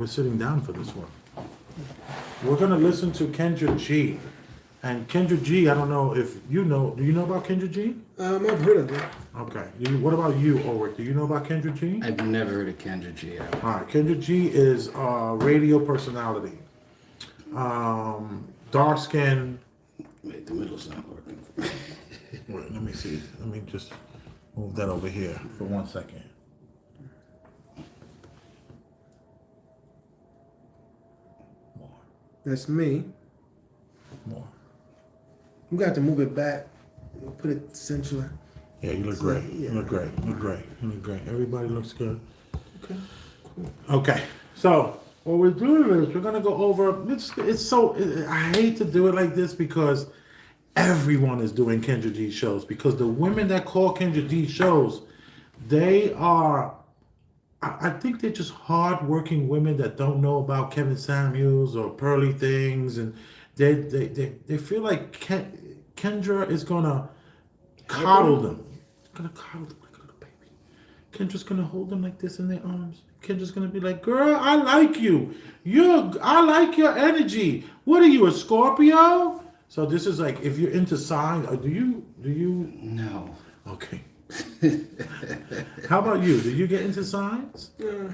We're sitting down for this one. We're gonna listen to Kendra G. And Kendra G, I don't know if you know. Do you know about Kendra G? I've heard of it. Okay. What about you, Ulrich? Do you know about Kendra G? I've never heard of Kendra G. All right. Kendra G is a radio personality. Dark skin. Wait, the middle's not working. Wait, let me see. Let me just move that over here for 1 second. More. That's me. More. You got to move it back. Put it central. Yeah, you look great. Yeah. You look great. You look great. You look great. Everybody looks good. Okay. Cool. Okay. So what we're doing is we're gonna go over. I hate to do it like this because everyone is doing Kendra G shows because the women that call Kendra G shows, they are. I think they're just hardworking women that don't know about Kevin Samuels or Pearly Things, and they feel like Kendra is gonna coddle them. Gonna coddle them like a little baby. Kendra's gonna hold them like this in their arms. Kendra's gonna be like, "Girl, I like you. I like your energy. What are you, a Scorpio?" So this is like if you're into signs. Do you? No. Okay. How about you? Do you get into signs? Yeah.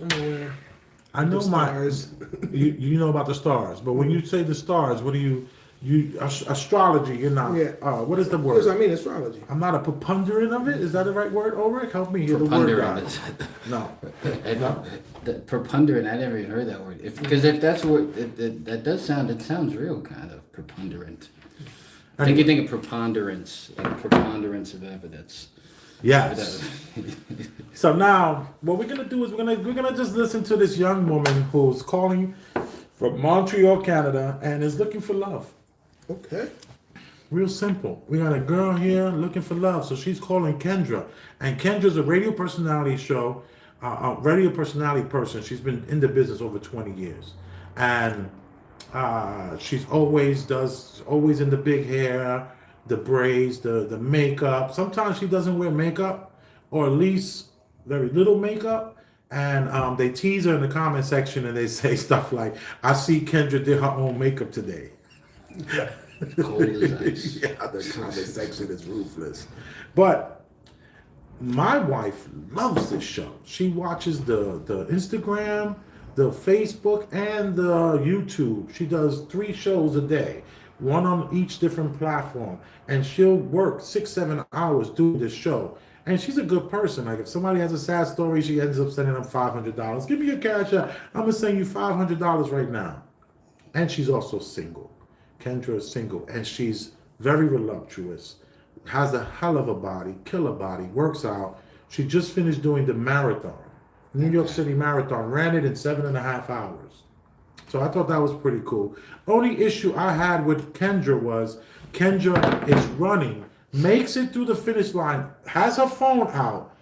I'm aware. I know The stars. You know about the stars, but when you say the stars, what do you astrology? You're not. Yeah. What is the Of course, word? I mean astrology. I'm not a preponderant of it. Is that the right word, Ulrich? Help me. You're the word guy. Preponderant. No. The preponderant. I never even heard that word. Because if that's what that does sound, it sounds real kind of preponderant. I think you think of preponderance, like preponderance of evidence. Yes. So now, what we're gonna do is we're gonna just listen to this young woman who's calling from Montreal, Canada, and is looking for love. Okay. Real simple. We got a girl here looking for love, so she's calling Kendra, and Kendra's a radio personality show, a radio personality person. She's been in the business over 20 years, and she's always in the big hair, the braids, the makeup. Sometimes she doesn't wear makeup, or at least very little makeup. And they tease her in the comment section, and they say stuff like, "I see Kendra did her own makeup today." Cold as ice. Yeah, the comment section is ruthless. But my wife loves this show. She watches the Instagram, the Facebook, and the YouTube. She does 3 shows a day, one on each different platform, and she'll work 6-7 hours doing this show. And she's a good person. Like if somebody has a sad story, she ends up sending them $500. Give me your cash app. I'm gonna send you $500 right now. And she's also single. Kendra is single, and she's very voluptuous, has a hell of a body, killer body, works out. She just finished doing the marathon, New York City Marathon, ran it in 7.5 hours. So I thought that was pretty cool. Only issue I had with Kendra was Kendra is running, makes it through the finish line, has her phone out,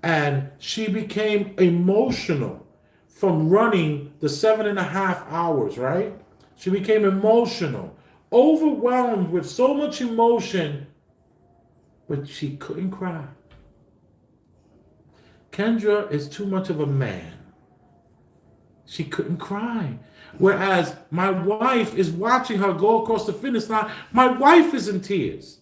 and she became emotional from running the 7.5 hours, right? She became emotional, overwhelmed with so much emotion, but she couldn't cry. Kendra is too much of a man. She couldn't cry. Whereas my wife is watching her go across the finish line. My wife is in tears.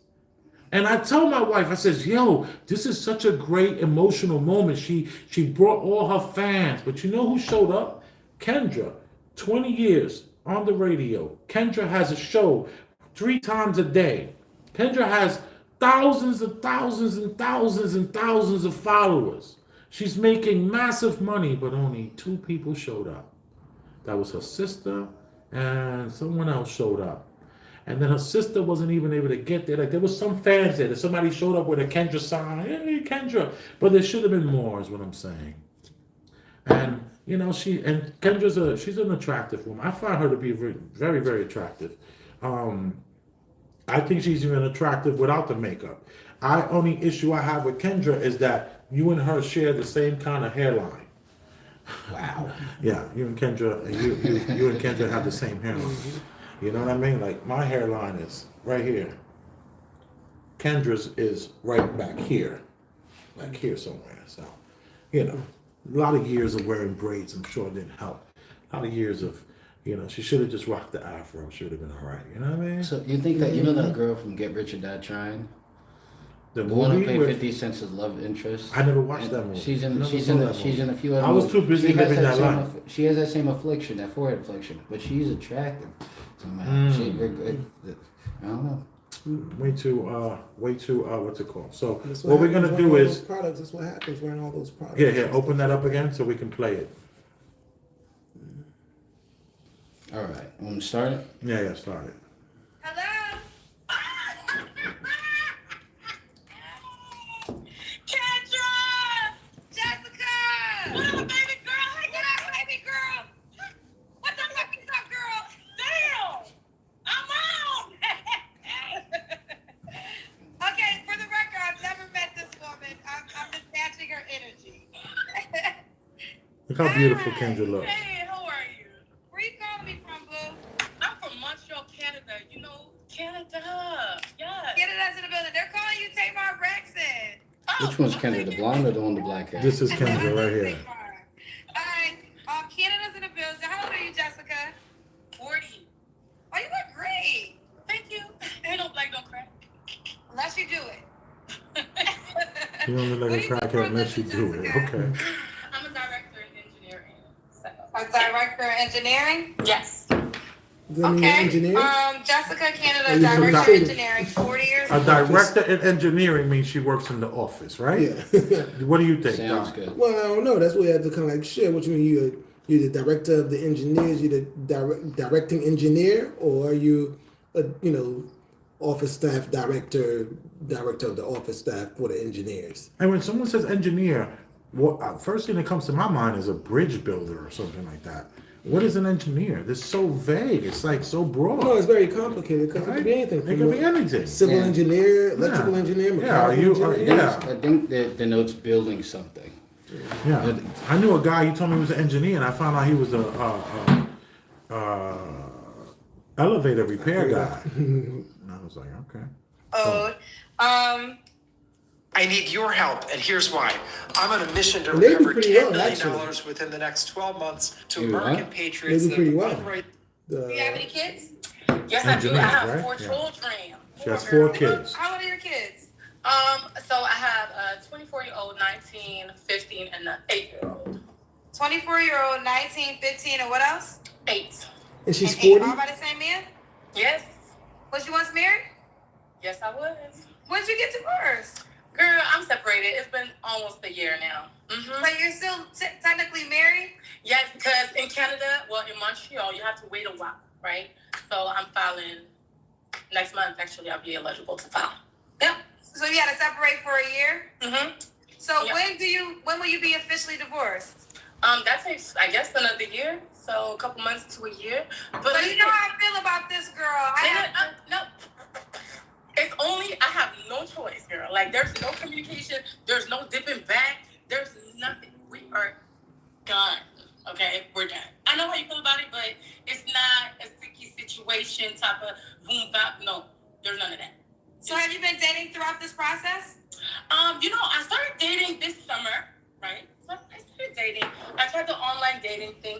And I told my wife, I says, "Yo, this is such a great emotional moment." She brought all her fans. But you know who showed up? Kendra. 20 years on the radio. Kendra has a show 3 times a day. Kendra has thousands and thousands and thousands and thousands of followers. She's making massive money, but only 2 people showed up. That was her sister, and someone else showed up. And then her sister wasn't even able to get there. Like there was some fans there. That somebody showed up with a Kendra sign. Hey, Kendra. But there should have been more, is what I'm saying. And you know, she's an attractive woman. I find her to be very, very, very attractive. I think she's even attractive without the makeup. Only issue I have with Kendra is that you and her share the same kind of hairline. Wow. Yeah, you and Kendra have the same hairline. You know what I mean? Like my hairline is right here. Kendra's is right back here, like here somewhere. So, you know. A lot of years of wearing braids, I'm sure, didn't help. A lot of years of, she should have just rocked the afro. Should have been all right. You know what I mean? So you think that that girl from Get Rich or Die Trying, The the one who movie played with 50 Cent's love interest? I never watched And that movie. She's I in never she's saw in that she's movie. in a few other. I was too busy She has living that same life. she has that same affliction, that forehead affliction, but she's attractive. Somehow. I don't know. Way too, what's it called? So That's what we're happens gonna wearing do all is, those products. That's what happens wearing all those products. here, open that up again so we can play it. All right, want to start it? Yeah, start it. Hello? Kendra! Jessica! What up, baby girl? Hey, get up, baby girl! What the fuck is up, girl? Damn! I'm on! Okay, for the record, I've never met this woman. I'm just matching her energy. Look how beautiful Kendra looks. Hey, how are you? Where you calling me from, boo? I'm from Montreal, Canada. You know, Canada. Yes. Canada's in the building. They're calling you Tamar Braxton. Which one's Kendra, the blonde or the one with the black hair? This is Kendra right here. All right. Canada's in the building. How old are you, Jessica? 40. Oh, you look great. Thank you. Ain't no black, don't crack. Unless you do it. You don't look like a crackhead unless you do it. Okay. I'm a director in engineering. So. A director in engineering? Yes. Okay. Engineer? Jessica Canada, Are you director not- of engineering, 40 years. A director in engineering means she works in the office, right? Yeah. What do you think, Sounds Doc? good. Well, I don't know. That's where I had to kind of like shit. What you mean? You're the director of the engineers. You're the directing engineer, or are you, office staff director of the office staff for the engineers? And when someone says engineer, first thing that comes to my mind is a bridge builder or something like that. What is an engineer? It's so vague. It's like so broad. No, it's very complicated because it could be anything. It from could be anything. Civil Yeah. engineer, electrical Yeah. engineer, Yeah, mechanical engineer. yeah. I think that denotes building something. Yeah, I knew a guy. He told me he was an engineer, and I found out he was a elevator repair guy. And I was like, okay. I need your help, and here's why. I'm on a mission to And they do recover pretty $10 well, million actually. within the next 12 months to You American what? patriots They do pretty that well. run right. Do you have any kids? Yes, I do. I Engineers, have right? 4 Yeah. children. She has 4 kids. How old are your kids? So I have a 24-year-old, 19, 15, and an 8-year-old. 24-year-old, 19, 15, and what else? 8. And she's And 8, 40. all by the same man? Yes. Was you once married? Yes, I was. When did you get divorced? Girl, I'm separated. It's been almost a year now. Mm-hmm. But you're still technically married? Yes, because in Canada, in Montreal, you have to wait a while, right? So I'm filing next month. Actually, I'll be eligible to file. Yep. So you had to separate for a year? Mm-hmm. So yep. When will you be officially divorced? That takes, I guess, another year. So a couple months to a year. But you know how I feel about this girl. No. It's only, I have no choice, girl. Like, there's no communication. There's no dipping back. There's nothing. We are done. Okay? We're done. I know how you feel about it, but it's not a sticky situation type of boom, bap. No, there's none of that. So have you been dating throughout this process? I started dating this summer, right? So I started dating. I tried the online dating thing.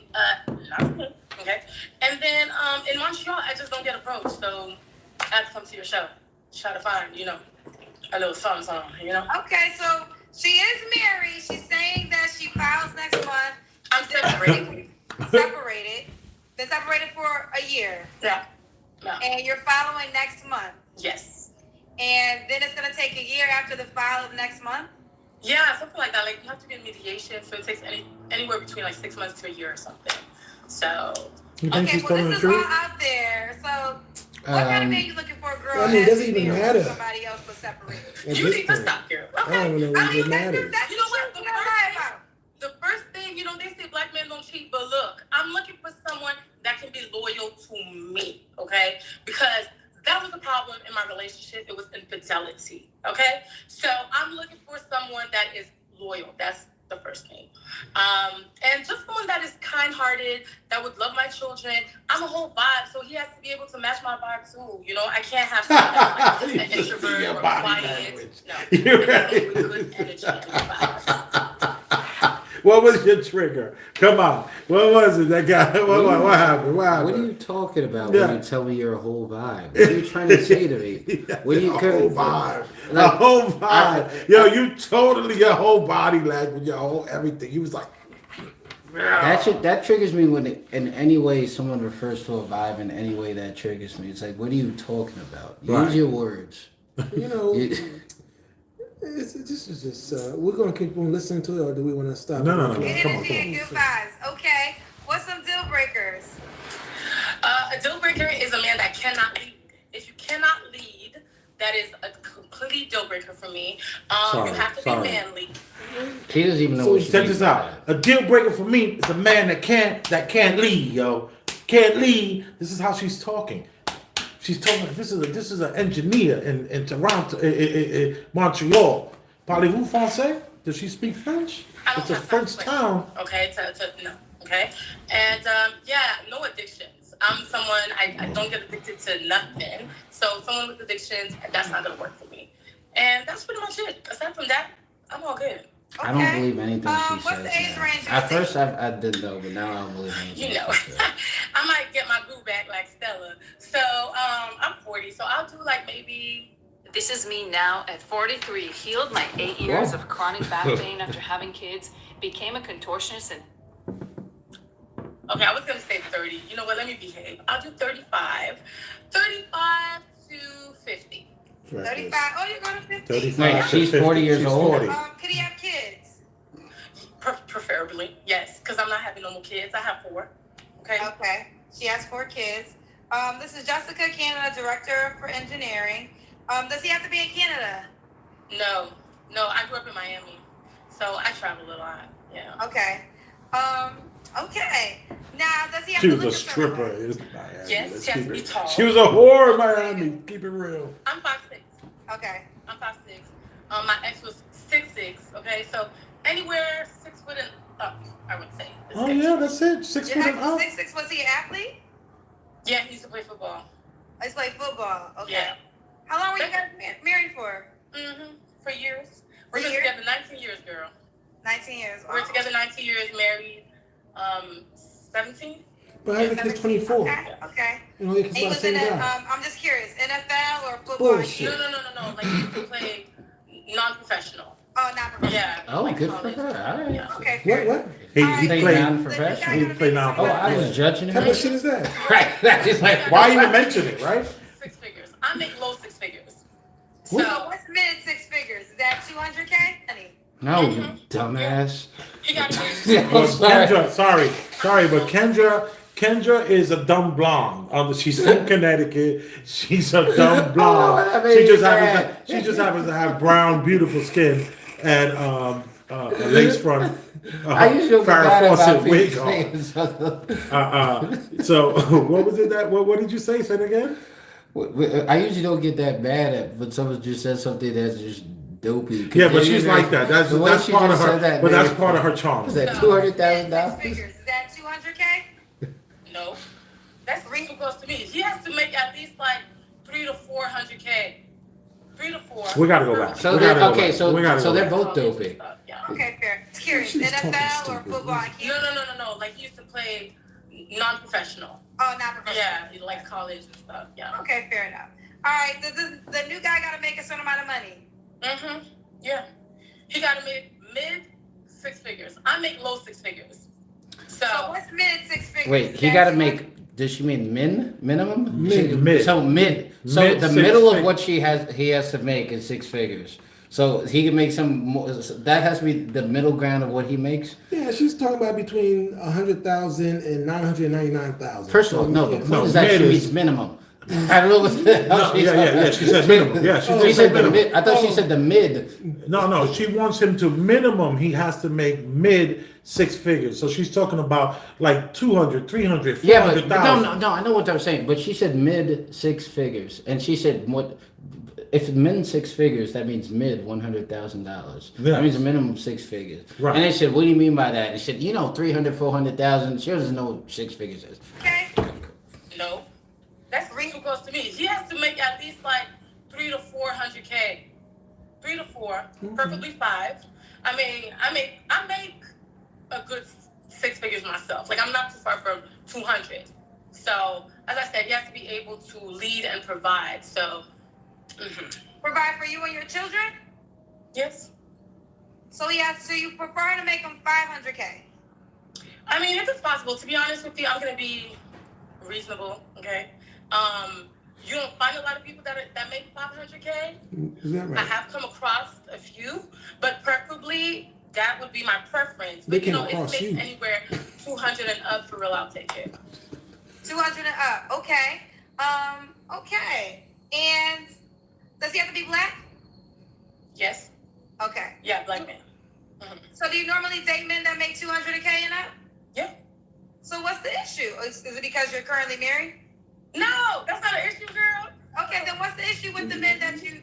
Not good. Okay? And then in Montreal, I just don't get approached. So I have to come to your show. Try to find, a little something, Okay, so she is married. She's saying that she files next month. I'm separated. Been separated for a year. Yeah. No. And you're following next month. Yes. And then it's gonna take a year after the file of next month. Yeah, something like that. Like you have to get mediation, so it takes anywhere between like 6 months to a year or something. So. You think she's telling the This is truth? all out there. So. What kind of man you looking for, a girl? I mean, it doesn't that's even married matter. to Somebody else was separated. At You this need to point. stop, girl. I don't even know what it matters. That's what the first thing, they say black men don't cheat, but look, I'm looking for someone that can be loyal to me, okay? Because that was the problem in my relationship. It was infidelity, okay? So I'm looking for someone that is loyal. That's the first thing. And just someone that is kind-hearted, that would love my children. I'm a whole vibe, so he has to be able to match my vibe too. I can't have someone that's like an introvert or quiet. No, You're right. with good energy and vibes. What was your trigger? Come on. What was it? That guy. What happened? What happened? What are you talking about Yeah. when you tell me your whole vibe? What are you trying to say to me? What do you A whole vibe. A Like, whole vibe. Yo, you totally, your whole body language, your whole everything. You was like, that triggers me when in any way someone refers to a vibe in any way that triggers me. It's like, what are you talking about? Use Right. your words. You know, this is just. We're gonna keep on listening to it, or do we want to stop? No. Good Come on, energy and good vibes. Okay. What's some deal breakers? A deal breaker is a man that cannot lead. If you cannot lead, that is a complete deal breaker for me. You have to be manly. He doesn't even know so what you check mean this by out. A deal breaker for me is a man that can't lead, yo. Can't lead. This is how she's talking. She's talking. This is an engineer in Toronto, in Montreal. Parlez-vous français? Does she speak French? It's a French town. Okay, no. Okay, and no addictions. I'm someone I don't get addicted to nothing. So someone with addictions, that's not gonna work for me. And that's pretty much it. Aside from that, I'm all good. I don't believe anything she What's says. the age now. range you At think? first, I didn't know, but now I don't believe anything. You know, she says. I might get my groove back like Stella. So I'm 40, so I'll do like maybe. This is me now at 43, healed my 8 years of chronic back pain after having kids, became a contortionist and Okay, I was gonna say 30. You know what? Let me behave. I'll do 35. 35 to 50. 35. Oh, you're going to 50. 35. Wait, she's 40 years She's old? 40. Could he have kids? Preferably, yes, because I'm not having no more kids. I have 4. Okay. Okay. She has 4 kids. This is Jessica, Canada Director for Engineering. Does he have to be in Canada? No. I grew up in Miami, so I travel a lot. Yeah. Okay. Okay. Now, does he have She to was a live in stripper. Miami? in Miami. Yes, Let's she has keep to be it- tall. She was a whore in Miami. Keep it real. I'm 5'6". Okay. I'm 5'6". My ex was 6'6". Okay, so anywhere 6 foot and up, I would say. is Oh six. yeah, that's it. 6 foot and up. 6'6". Was he an athlete? Yeah, he used to play football. I used to play football. Okay. Yeah. How long were you guys married for? For years. We've been together 19 years, girl. 19 years. We're together 19 years, married 17. But I think he's 24. Okay. You know, he's He about was the in same a, guy. I'm just curious, NFL or football? Bullshit. No. Like you play non-professional. Oh, non-professional. Yeah. Oh, like good for college. her. All right. Yeah. Okay. What? He Play played. non-professional. He played Oh, I was judging What him. kind of shit is that? Right. That's just like, Why even mention it, right? 6 figures. I make low 6 figures. What? So what's mid 6 figures? Is that 200K? Honey. no, you dumbass. You got to Well, I'm sorry. Kendra, sorry, but Kendra is a dumb blonde. She's from Connecticut. She's a dumb blonde. I mean, She just happens to have brown, beautiful skin and a lace front. I usually don't get Farrah mad about Fawcett wig people on. saying something. So what was it that? What did you say? Say it again. I usually don't get that mad at when someone just says something that's just dopey. Yeah, but she's like that. That's The way that's she part of just her. said that But that's made- part of her charm. Is that No. $200,000? 6 figures. Is that 200K? No. That's too close to me. He has to make at least like 300 to 400K. 3 to 4. We gotta go back. So We they're gotta go okay. back. So We gotta so go they're back. both dopey. Yeah. Okay, fair. It's curious. She's talking NFL or stupid. football? No. Like he used to play non-professional. Oh, non-professional. Yeah, like college and stuff. Yeah. Okay, fair enough. All right. Does the new guy got to make a certain amount of money? Yeah. He got to make mid 6 figures. I make low 6 figures. So what's mid 6 figures? Wait, he got to make. Does she mean minimum? Mid. So mid. So Mid the six middle of fig- what he has to make is 6 figures. So he can make some more. That has to be the middle ground of what he makes. Yeah, she's talking about between 100,000 and 999,000. First of all, no. The Yeah. point is that she mid means minimum. I don't know what the hell No, she's yeah. She said minimum. Yeah, she She did say said the minimum. mid. I thought she said the mid. No. She wants him to minimum. He has to make mid 6 figures. So she's talking about like 200, 300, Yeah, but 400,000. no. I know what I'm saying. But she said mid 6 figures, and she said what? If it's mid 6 figures, that means mid $100,000. Yeah. That means a minimum 6 figures. Right. And they said, "What do you mean by that?" They said, "300, 400,000." She doesn't know what 6 figures is. Okay. No. That's too close to me. He has to make at least like 300 to 400K. 3 to 4, preferably 5. I make a good 6 figures myself. Like, I'm not too far from 200. So, as I said, he has to be able to lead and provide. So, provide for you and your children? Yes. So you prefer to make him $500K? I mean, if it's possible, to be honest with you, I'm gonna be reasonable, okay? You don't find a lot of people that make $500K. Is that right? I have come across a few, but preferably that would be my preference. They But came if it across makes you. anywhere 200 and up, for real, I'll take it. 200 and up, okay. Okay. And does he have to be black? Yes. Okay. Yeah, black man. Mm-hmm. So do you normally date men that make 200K and up? Yeah. So what's the issue? Is it because you're currently married? No, that's not an issue, girl. Okay, then what's the issue with the men that you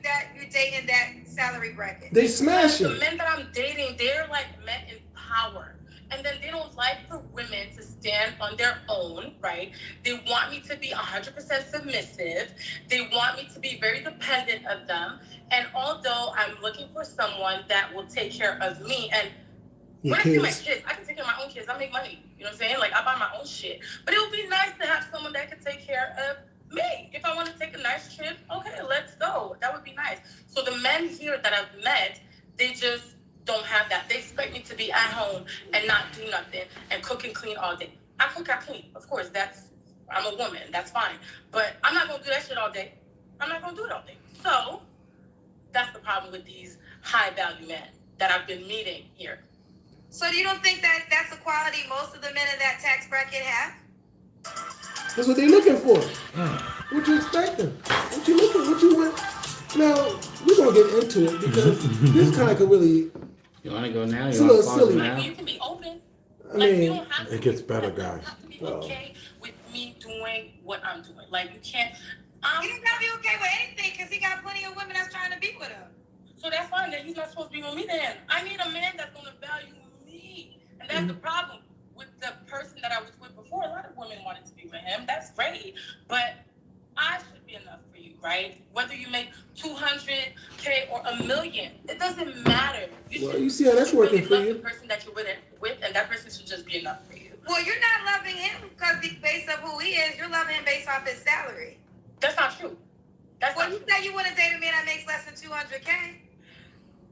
date in that salary bracket? They smash The it. men that I'm dating, they're like men in power. And then they don't like for women to stand on their own, right? They want me to be 100% submissive. They want me to be very dependent of them. And although I'm looking for someone that will take care of me, and when I see my kids, I can take care of my own kids. I make money. You know what I'm saying? Like, I buy my own shit. But it would be nice to have someone that can take care of me. If I want to take a nice trip, okay, let's go. That would be nice. So the men here that I've met, they just don't have that. They expect me to be at home and not do nothing and cook and clean all day. I cook, I clean. Of course, I'm a woman. That's fine. But I'm not going to do that shit all day. I'm not going to do it all day. So that's the problem with these high-value men that I've been meeting here. So you don't think that that's a quality most of the men in that tax bracket have? That's what they're looking for. What you expecting? What you looking? What you want? Now we're gonna get into it because this kind of could really. You want to go now? It's You a want little to pause silly. it now? You can be open. I Like, you mean, don't have to it gets better, guys. You have to be okay with me doing what I'm doing. Like, you can't. You don't gotta be okay with anything because he got plenty of women that's trying to be with him. So that's fine. Then he's not supposed to be with me. Then I need a man that's gonna value me, and that's the problem with the person that I was with before. A lot of women wanted to be with him. That's great, but I should be enough for you, right? Whether you make 200K or $1 million, it doesn't matter. you see how that's working for love you. the person that you're with, and that person should just be enough for you. Well, you're not loving him because based on who he is. You're loving him based off his salary. That's not true. Well, you say you want to date a man that makes less than 200K.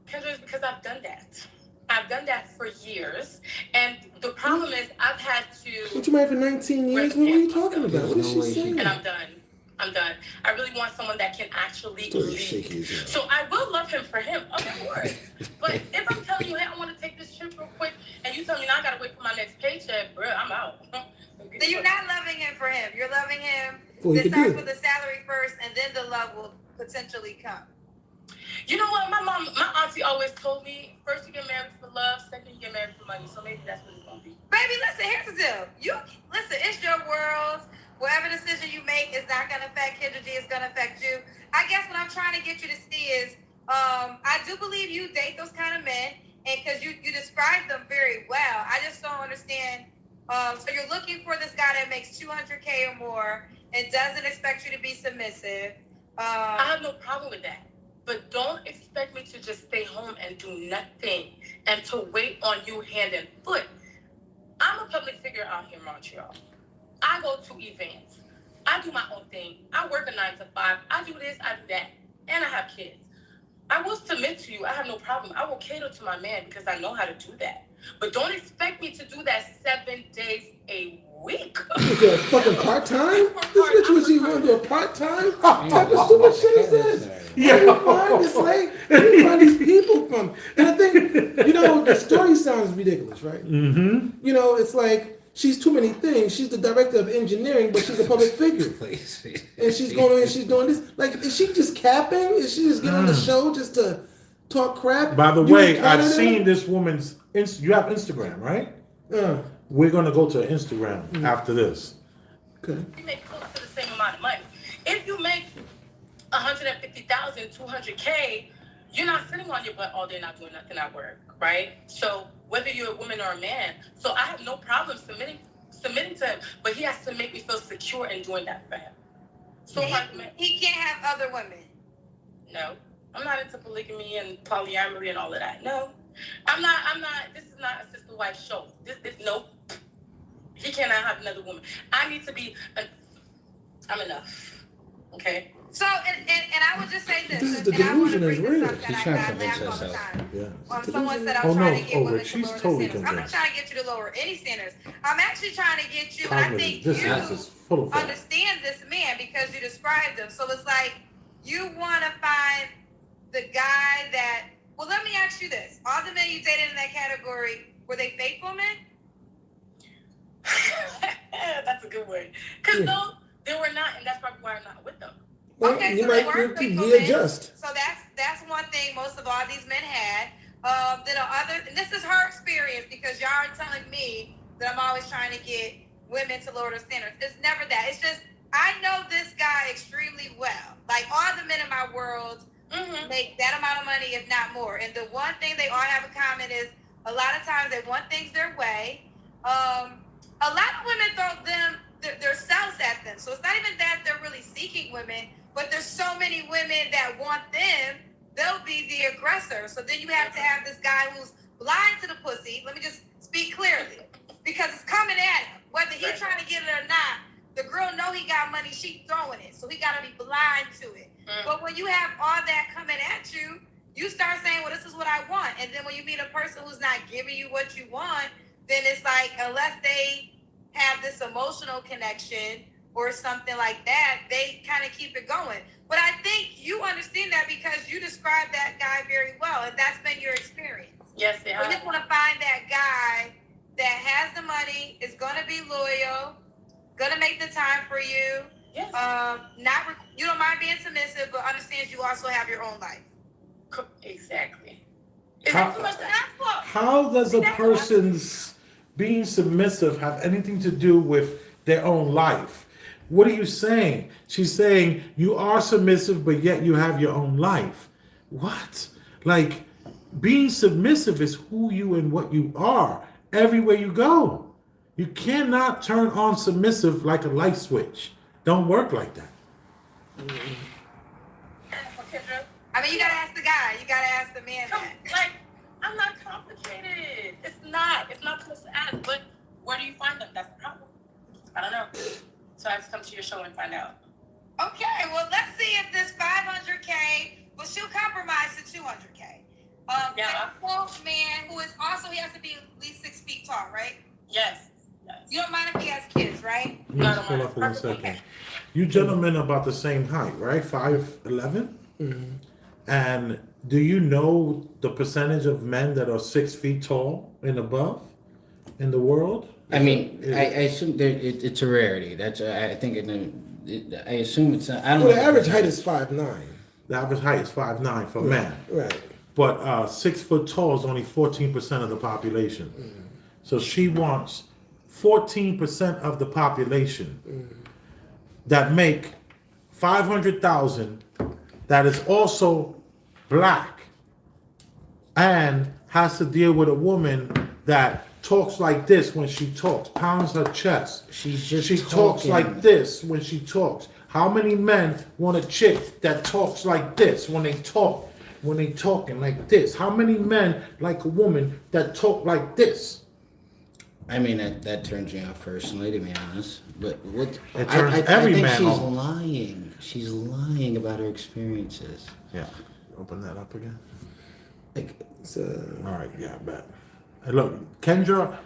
Kendra, it's because I've done that. I've done that for years, and the problem is I've had to. What you married for 19 years? What are you talking about? What is she saying? And I'm done. I really want someone that can actually lead. So I will love him for him, of course. But if I'm telling you, hey, I want to take this trip real quick, and you tell me now I gotta wait for my next paycheck, bro, I'm out. So you're not loving him for him. You're loving him. It starts with the salary first, and then the love will potentially come. You know what? My auntie always told me, first you get married for love, second you get married for money. So maybe that's what it's gonna be. Baby, listen, here's the deal. Listen, it's your world. Whatever decision you make is not gonna affect Kendra G, it's gonna affect you. I guess what I'm trying to get you to see is, I do believe you date those kind of men, and because you describe them very well. I just don't understand. So you're looking for this guy that makes 200K or more and doesn't expect you to be submissive. I have no problem with that. But don't expect me to just stay home and do nothing and to wait on you hand and foot. I'm a public figure out here in Montreal. I go to events. I do my own thing. I work a 9 to 5. I do this, I do that. And I have kids. I will submit to you. I have no problem. I will cater to my man because I know how to do that. But don't expect me to do that 7 days a week. Is that fucking part-time? This bitch was even gonna do a part-time? What type of stupid shit is this? Where do you find this, like, where do you find these people from? And I think, the story sounds ridiculous, right? Mm-hmm. It's like, she's too many things. She's the director of engineering, but she's a public figure. And she's going and she's doing this. Like, is she just capping? Is she just getting on the show just to talk crap? By the way, I've seen this woman's. You have Instagram, right? We're gonna go to Instagram after this. Okay. You make close to the same amount of money. If you make 150,000, 200K, you're not sitting on your butt all day not doing nothing at work, right? So whether you're a woman or a man, so I have no problem submitting to him, but he has to make me feel secure in doing that for him. So he can't have other women. No, I'm not into polygamy and polyamory and all of that. No, I'm not. This is not a sister wife show. This nope. He cannot have another woman. I need to be. I'm enough. Okay. So, and I would just say this, The and I want to delusion is bring this real. up that She's I trying to laugh convince all the herself. time. Yeah. Someone said I'm Oh, trying no. to get Oh, women Rick, to she's lower totally their standards. I'm not convinced. trying to get you to lower any standards. I'm actually trying to get you, and I think This you house is full of that. understand this man because you described him. So it's like you want to find the guy that. Well, let me ask you this: all the men you dated in that category, were they faithful men? That's a good word. Because no, they were not, and that's probably why I'm not with them. Well, Okay, you so they might weren't need to faithful readjust. men. So that's one thing most of all these men had. Then other, and this is her experience because y'all are telling me that I'm always trying to get women to lower their standards. It's never that. It's just I know this guy extremely well. Like all the men in my world make that amount of money, if not more. And the one thing they all have in common is a lot of times they want things their way. A lot of women throw their selves at them. So it's not even that they're really seeking women, but there's so many women that want them, they'll be the aggressor. So then you have to have this guy who's blind to the pussy. Let me just speak clearly. Because it's coming at him. Whether he's trying to get it or not, the girl know he got money, she throwing it. So he got to be blind to it. But when you have all that coming at you, you start saying, well, this is what I want. And then when you meet a person who's not giving you what you want, then it's like, unless they have this emotional connection or something like that, they kind of keep it going. But I think you understand that because you described that guy very well, and that's been your experience. Yes, it has. You just want to find that guy that has the money, is going to be loyal, going to make the time for you. Yes. You don't mind being submissive, but understands you also have your own life. Exactly. Is that too much to ask for? How does a person's being submissive have anything to do with their own life? What are you saying? She's saying you are submissive, but yet you have your own life. What? Like, being submissive is who you and what you are everywhere you go. You cannot turn on submissive like a light switch. Don't work like that. I mean, you gotta ask the guy. You gotta ask the man that. Like, I'm not complicated. It's not too much to ask. But where do you find them? That's the problem. I don't know. So I have to come to your show and find out. Okay, well, let's see if this 500K, well, she'll compromise to 200K. Yeah. A man who is also, he has to be at least 6 feet tall, right? Yes. You don't mind if he has kids, right? Let me pull up for 1 second. You gentlemen are about the same height, right? 5'11"? And do you know the percentage of men that are 6 feet tall and above in the world? I mean, I assume it's a rarity. That's I think I assume it's. I don't know. Well, the average height is 5'9". The average height is 5'9" for men. Right. But 6 foot tall is only 14% of the population. So she wants 14% of the population that make 500,000 that is also black and has to deal with a woman that talks like this when she talks, pounds her chest. She talks like this when she talks. How many men want a chick that talks like this when they talk? When they talking like this? How many men like a woman that talk like this? I mean, that turns me off personally, to be honest. But what It turns every I think man she's off. lying. She's lying about her experiences. Yeah. Open that up again. Like, All right, yeah, I bet. And look, Kendra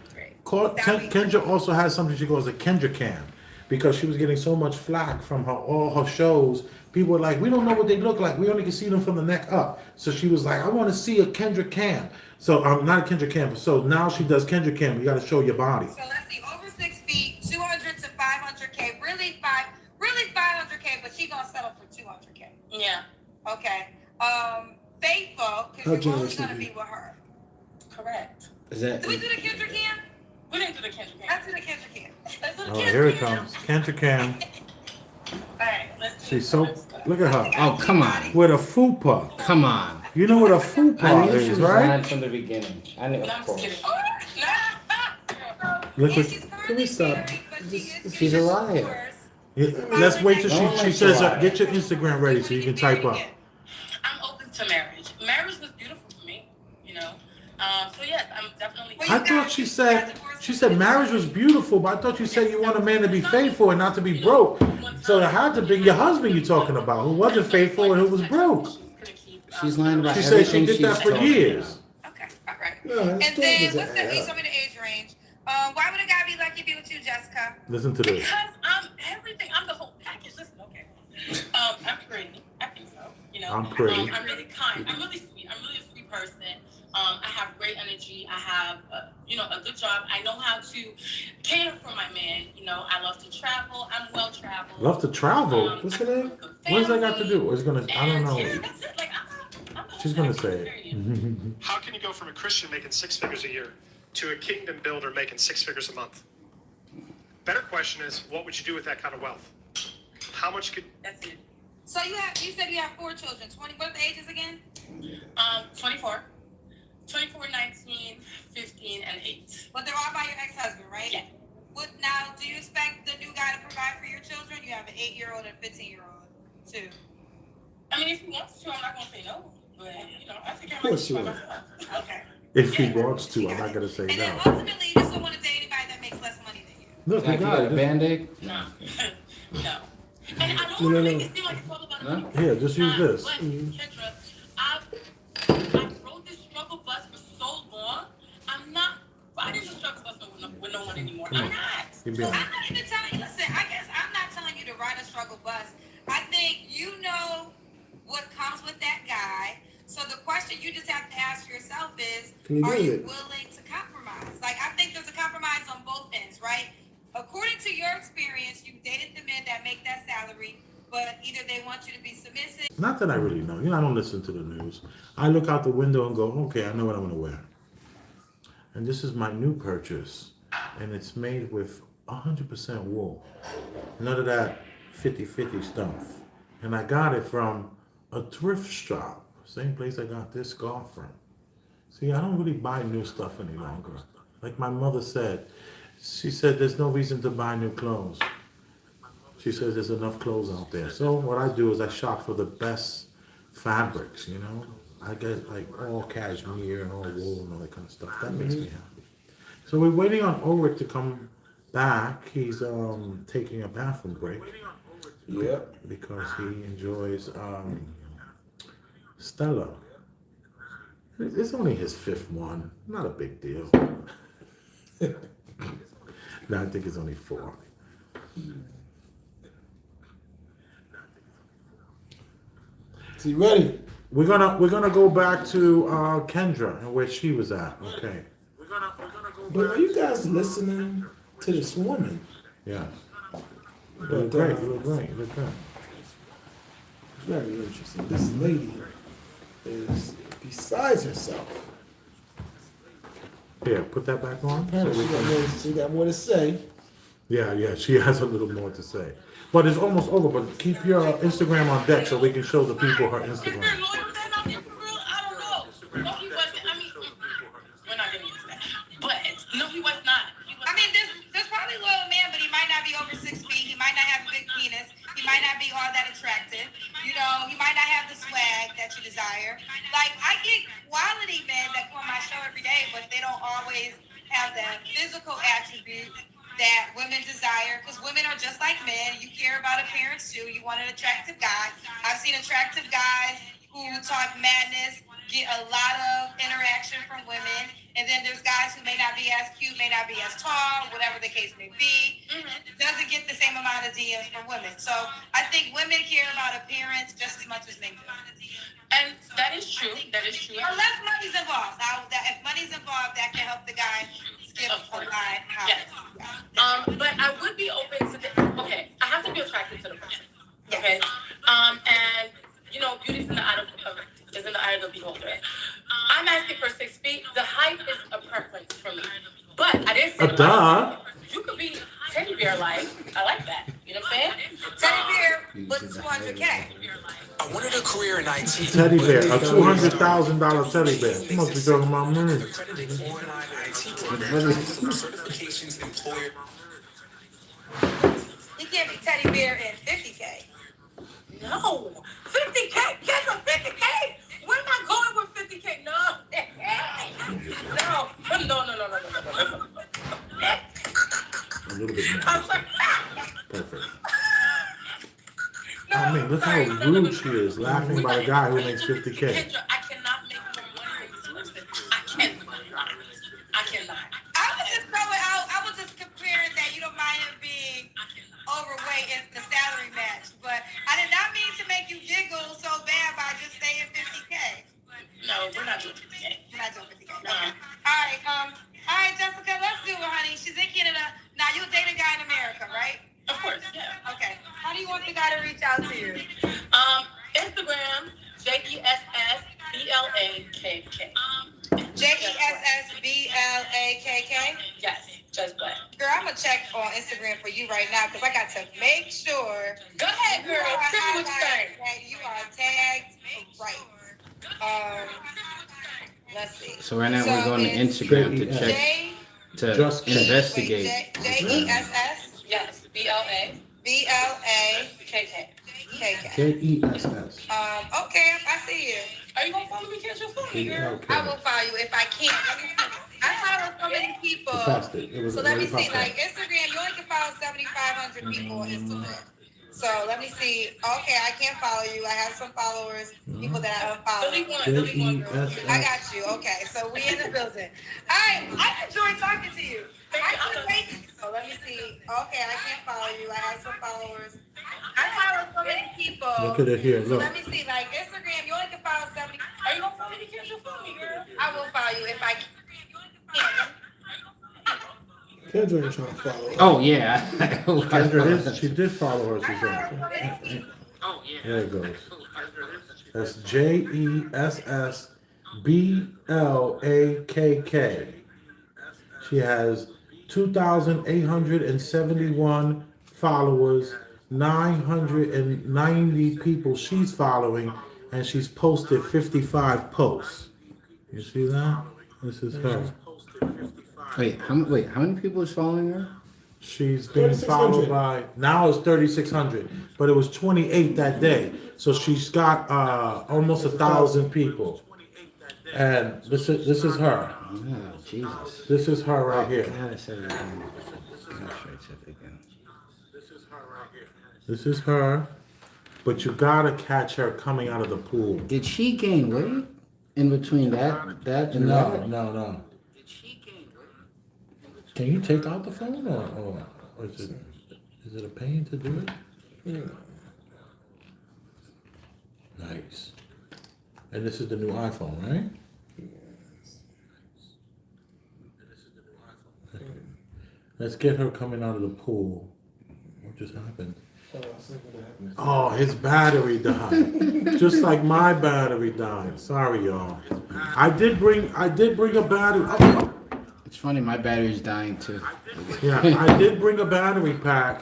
also has something she calls a Kendra cam because she was getting so much flack from all her shows. People were like, we don't know what they look like. We only can see them from the neck up. So she was like, I want to see a Kendra cam. So not a Kendra cam. So now she does Kendra cam. You got to show your body. So let's see, over 6 feet, 200 to 500K, really 500K, but she gonna settle for 200K. Yeah. Okay. Faithful, because you're only gonna be with her. Correct. is that? Do we do the Kendra cam? We didn't do the Kendra cam. Let's do the Kendra cam. Let's do the Oh, Kendra here it cam. comes. Kendra cam. All right, let's do She's so, look at her. Oh, come on. With a fupa. Come on. You know what a I fupa knew she is, was right? lying from the beginning. I knew, No, of I'm just course. kidding. Look And what, she's Can we stop? married, but she is She's a getting liar. divorced. let's wait till Don't she like says, to lie. get your Instagram ready so you can type up. I'm open to marriage. Marriage was beautiful for me, you know. I'm definitely. Well, I thought she said marriage was beautiful, but I thought you said you want a man to be faithful and not to be broke. So it had to be your husband you're talking about, who wasn't faithful and who was broke. She's lying about She said she everything did that she's for talking years. Okay, all right. No, And it's then still what's the doesn't age? add Show up. me the age range. Why would a guy be lucky to be with you, Jessica? Listen to this. Because I'm everything. I'm the whole package. Listen, okay. I'm pretty. I think so. You know. I'm pretty. I'm really kind. I'm really sweet. I'm really a sweet person. I have great energy. I have, a good job. I know how to care for my man. You know, I love to travel. I'm well traveled. Love to travel. What's her name? What does that got to do? It's gonna. I don't know. Yeah, that's it. Like, I'm the She's whole gonna package, say it. period. How can you go from a Christian making 6 figures a year to a kingdom builder making 6 figures a month? Better question is, what would you do with that kind of wealth? How much could... That's it. So you said you have 4 children. 20. What are the ages again? 24, 19, 15, and 8. But they're all by your ex-husband, right? Yeah. Now, do you expect the new guy to provide for your children? You have an 8-year-old and a 15-year-old too. I mean, if he wants to, I'm not gonna say no. But I think Of course you I'm will. Okay. If he wants to, I'm not gonna say And then no. ultimately, you just don't want to date anybody that makes less money than you. Look, Like, we you got got a it. Band-Aid? No. No. And I don't No, want to no, make no. it seem like it's all about the Huh? money. Here, just use this. But, Kendra, I rode this struggle bus for so long. I'm not riding the struggle bus with no one anymore. Come I'm on. not. Give me I'm a- not even telling you. Listen, I guess I'm not telling you to ride a struggle bus. I think you know what comes with that guy. So the question you just have to ask yourself is, Can you are do you it? willing to compromise? Like, I think there's a compromise on both ends, right? According to your experience, you dated the men that make that salary, but either they want you to be submissive. Not that I really know. I don't listen to the news. I look out the window and go, okay, I know what I'm gonna wear. And this is my new purchase, and it's made with 100% wool. None of that 50-50 stuff. And I got it from a thrift shop, same place I got this scarf from. See, I don't really buy new stuff any longer. Like my mother said, she said there's no reason to buy new clothes. She says there's enough clothes out there. So what I do is I shop for the best fabrics, I get like all cashmere and all wool and all that kind of stuff. That makes me happy. So we're waiting on Ulrich to come back. He's taking a bathroom break. Yep. Because he enjoys Stella. It's only his 5th one. Not a big deal. No, I think it's only 4. So you ready? We're gonna go back to Kendra and where she was at. Okay. But are you guys listening to this woman? Yeah. You look great. You look great. You look great. Very interesting. This lady is besides herself. Here, put that back on. So Apparently, we she can, got more to say. yeah, she has a little more to say. But it's almost over. But keep your Instagram on deck so we can show the people her Is there Instagram. loyal then out there for real? I don't know. No, he wasn't. I mean, we're not getting into that. But no, he was not. I mean, there's probably a loyal man, but he might not be over 6 feet. He might not have a big penis. He might not be all that attractive. He might not have the swag that you desire. Like, I get quality men that come on my show every day, but they don't always have the physical attributes that women desire, because women are just like men. You care about appearance too. You want an attractive guy. I've seen attractive guys who talk madness, get a lot of interaction from women. And then there's guys who may not be as cute, may not be as tall, whatever the case may be. Doesn't get the same amount of DMs from women. So I think women care about appearance just as much as men do. And that is true. That is true. Unless money's involved. Now, if money's involved, that can help the guy skip Of a course. line. Yes. But I would be open to okay, I have to be attracted to the person. Okay. And beauty's in the eye of the beholder. I'm asking for 6 feet. The height is a preference for me. But I didn't say Duh. you could be teddy bear like. I like that. You know what I'm saying? Teddy bear with 200K. I wanted a career in IT. Teddy bear, a $200,000 teddy bear. You must be talking about me. Accredited online IT programs, certifications, employer. He can't be teddy bear and 50K. No. 50K. Get the 50K. Where am I going with 50K? No. No. Perfect. No, I mean, look how sorry, rude she is, laughing by the guy who makes 50K. Kendra, I cannot make more money than this person. I cannot. I cannot. I was just throwing out. I was just comparing that you don't mind him being overweight in the salary match, but I did not mean to make you giggle so bad by just saying 50K. No, we're not doing 50K. We're not doing 50K. Okay. All right, Jessica, let's do it, honey. She's in Canada. Now you date a guy in America, right? Of course, yeah. Okay. How do you want the guy to reach out to you? Instagram, JESSBLAKK. JESSBLAKK? Yes, just black. Girl, I'm gonna check on Instagram for you right now because I got to make sure. Go ahead, girl. Tell me what you think. That you are tagged right. Let's see. So right now we're going to Instagram to check to investigate. JESS? Yes, BLAKK. JESS. Okay, I see you. Are you gonna follow me? Can't you follow me, girl? I will follow you if I can. I follow so many people. So let me see. Like Instagram, you only can follow 7,500 people on Instagram. So let me see. Okay, I can't follow you. I have some followers, people that I unfollow. Delete one, girl. I got you. Okay, so we in the building. All right, I enjoyed talking to you. So let me see. Okay, I can't follow you. I have some followers. I follow so many people. Look at it here. So Look. let me see. Like Instagram, you only can follow 70. Are you gonna follow me? Can't you follow me, girl? I will follow you if I can. Kendra ain't trying to follow. Oh yeah. Kendra, she did follow her, Suzanne. Oh, yeah. There it goes. That's JESSBLAKK. She has 2,871 followers, 990 people she's following, and she's posted 55 posts. You see that? This is her. Wait, how many people is following her? She's being followed by, now it's 3,600, but it was 28 that day. So she's got almost 1,000 people. And this is her. Oh, Jesus. This is her right here. This is her. But you gotta catch her coming out of the pool. Did she gain weight in between that and that? No. Can you take out the phone or is it a pain to do it? Yeah. Nice. And this is the new iPhone, right? Yes. Let's get her coming out of the pool. What just happened? Oh, his battery died. Just like my battery died. Sorry, y'all. I did bring a battery. Oh. It's funny, my battery's dying too. Yeah, I did bring a battery pack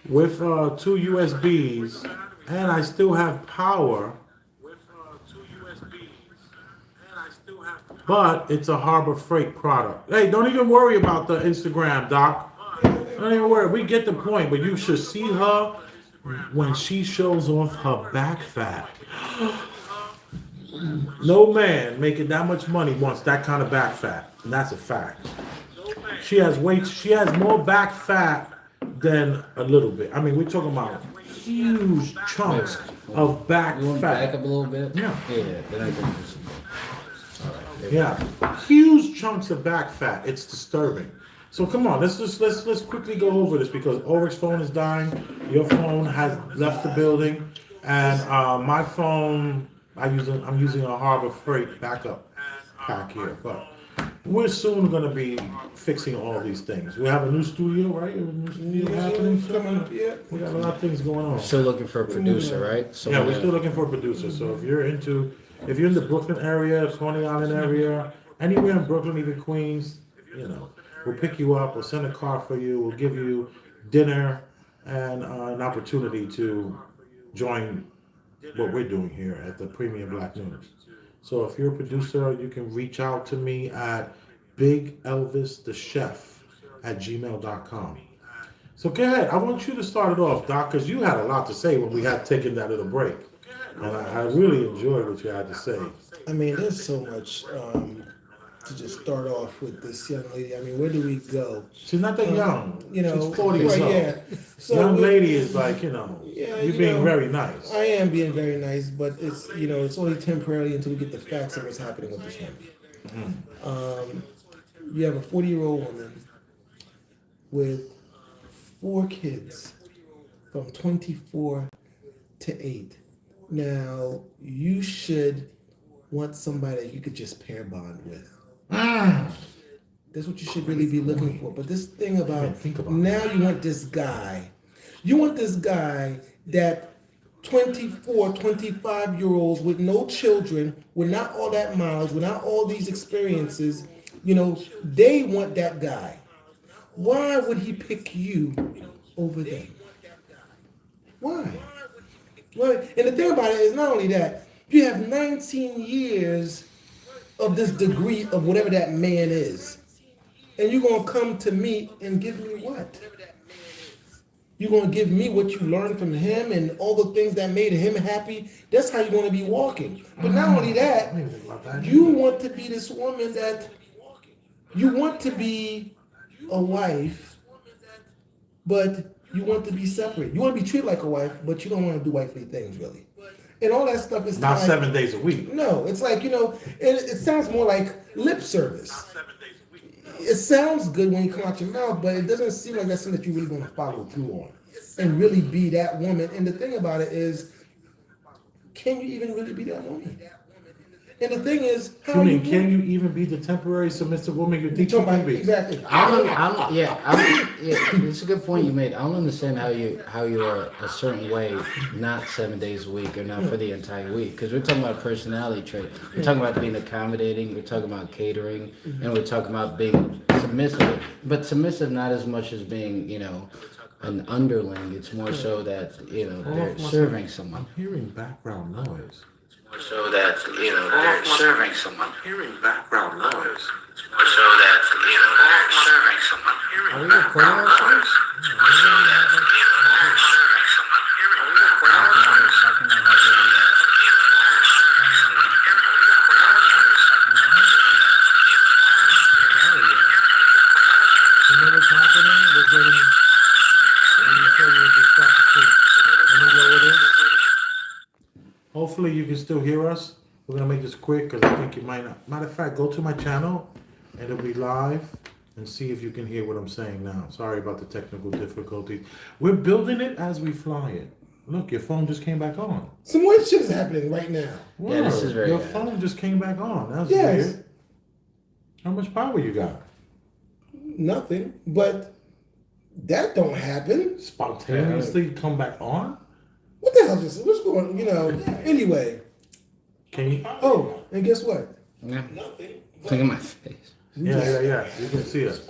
with 2 USBs, and I still have power. But it's a Harbor Freight product. Hey, don't even worry about the Instagram, Doc. Don't even worry. We get the point, but you should see her when she shows off her back fat. No man making that much money wants that kind of back fat, and that's a fact. She has more back fat than a little bit. I mean, we're talking about huge chunks of back You want to fat. back up a little bit? Yeah. Then I can do some more. All right. Yeah, huge chunks of back fat. It's disturbing. So come on, let's quickly go over this because Ulrich's phone is dying. Your phone has left the building, and my phone. I'm using a Harbor Freight backup pack here, but we're soon going to be fixing all these things. We have a new studio, right? A new studio happening. Yeah. We got a lot of things going on. Still looking for a producer, right? So Yeah, we're still looking for a producer. So if you're in the Brooklyn area, Coney Island area, anywhere in Brooklyn, even Queens, we'll pick you up. We'll send a car for you. We'll give you dinner and an opportunity to join what we're doing here at the Premium Black News. So if you're a producer, you can reach out to me at bigelvisthechef@gmail.com. So go ahead. I want you to start it off, Doc, because you had a lot to say when we had taken that little break. And I really enjoyed what you had to say. I mean, there's so much to just start off with this young lady. I mean, where do we go? She's not that young. You know, she's 40 years right, old. yeah. So young we- lady is like, you're being very nice. I am being very nice, but it's it's only temporarily until we get the facts of what's happening with this woman. You have a 40-year-old woman with 4 kids from 24 to 8. Now, you should want somebody that you could just pair bond with. That's what you should really be looking for. But this thing about now you want this guy. You want this guy that 24, 25-year-olds with no children, with not all that miles, without all these experiences, they want that guy. Why would he pick you over them? Why? Well, and the thing about it is not only that, you have 19 years of this degree of whatever that man is. And you're going to come to me and give me what? You're going to give me what you learned from him and all the things that made him happy. That's how you're going to be walking. But not only that, you want to be this woman that you want to be a wife, but you want to be separate. You want to be treated like a wife, but you don't want to do wifely things, really. And all that stuff is not 7 days a week. No, it's like, it sounds more like lip service. It sounds good when you come out your mouth, but it doesn't seem like that's something that you're really going to follow through on and really be that woman. And the thing about it is, can you even really be that woman? And the thing is, can you even be the temporary submissive woman you think you can be? Exactly. It's a good point you made. I don't understand how you are a certain way, not 7 days a week or not for the entire week. Because we're talking about personality trait. We're talking about being accommodating. We're talking about catering, and we're talking about being submissive. But submissive not as much as being, an underling. It's more so that they're serving someone. I'm hearing background noise. So that they're serving someone. Hearing background noise. So that they're serving someone. Are we recording ourselves? So that they're serving someone. Are we recording ourselves? How can I have you? You know what's happening? We're getting. Let me tell you what this stuff is. Let me lower this. Hopefully you can still hear us. We're gonna make this quick because I think you might not. Matter of fact, go to my channel and it'll be live and see if you can hear what I'm saying now. Sorry about the technical difficulties. We're building it as we fly it. Look, your phone just came back on. Some weird shit is happening right now. Yeah, this is very Your bad. phone just came back on. That's Yes. weird. How much power you got? Nothing, but that don't happen. Spontaneously come back on? What the hell is this? What's going anyway. Can you? Oh, and guess what? Yeah. Look at my face. Yeah. You can see us.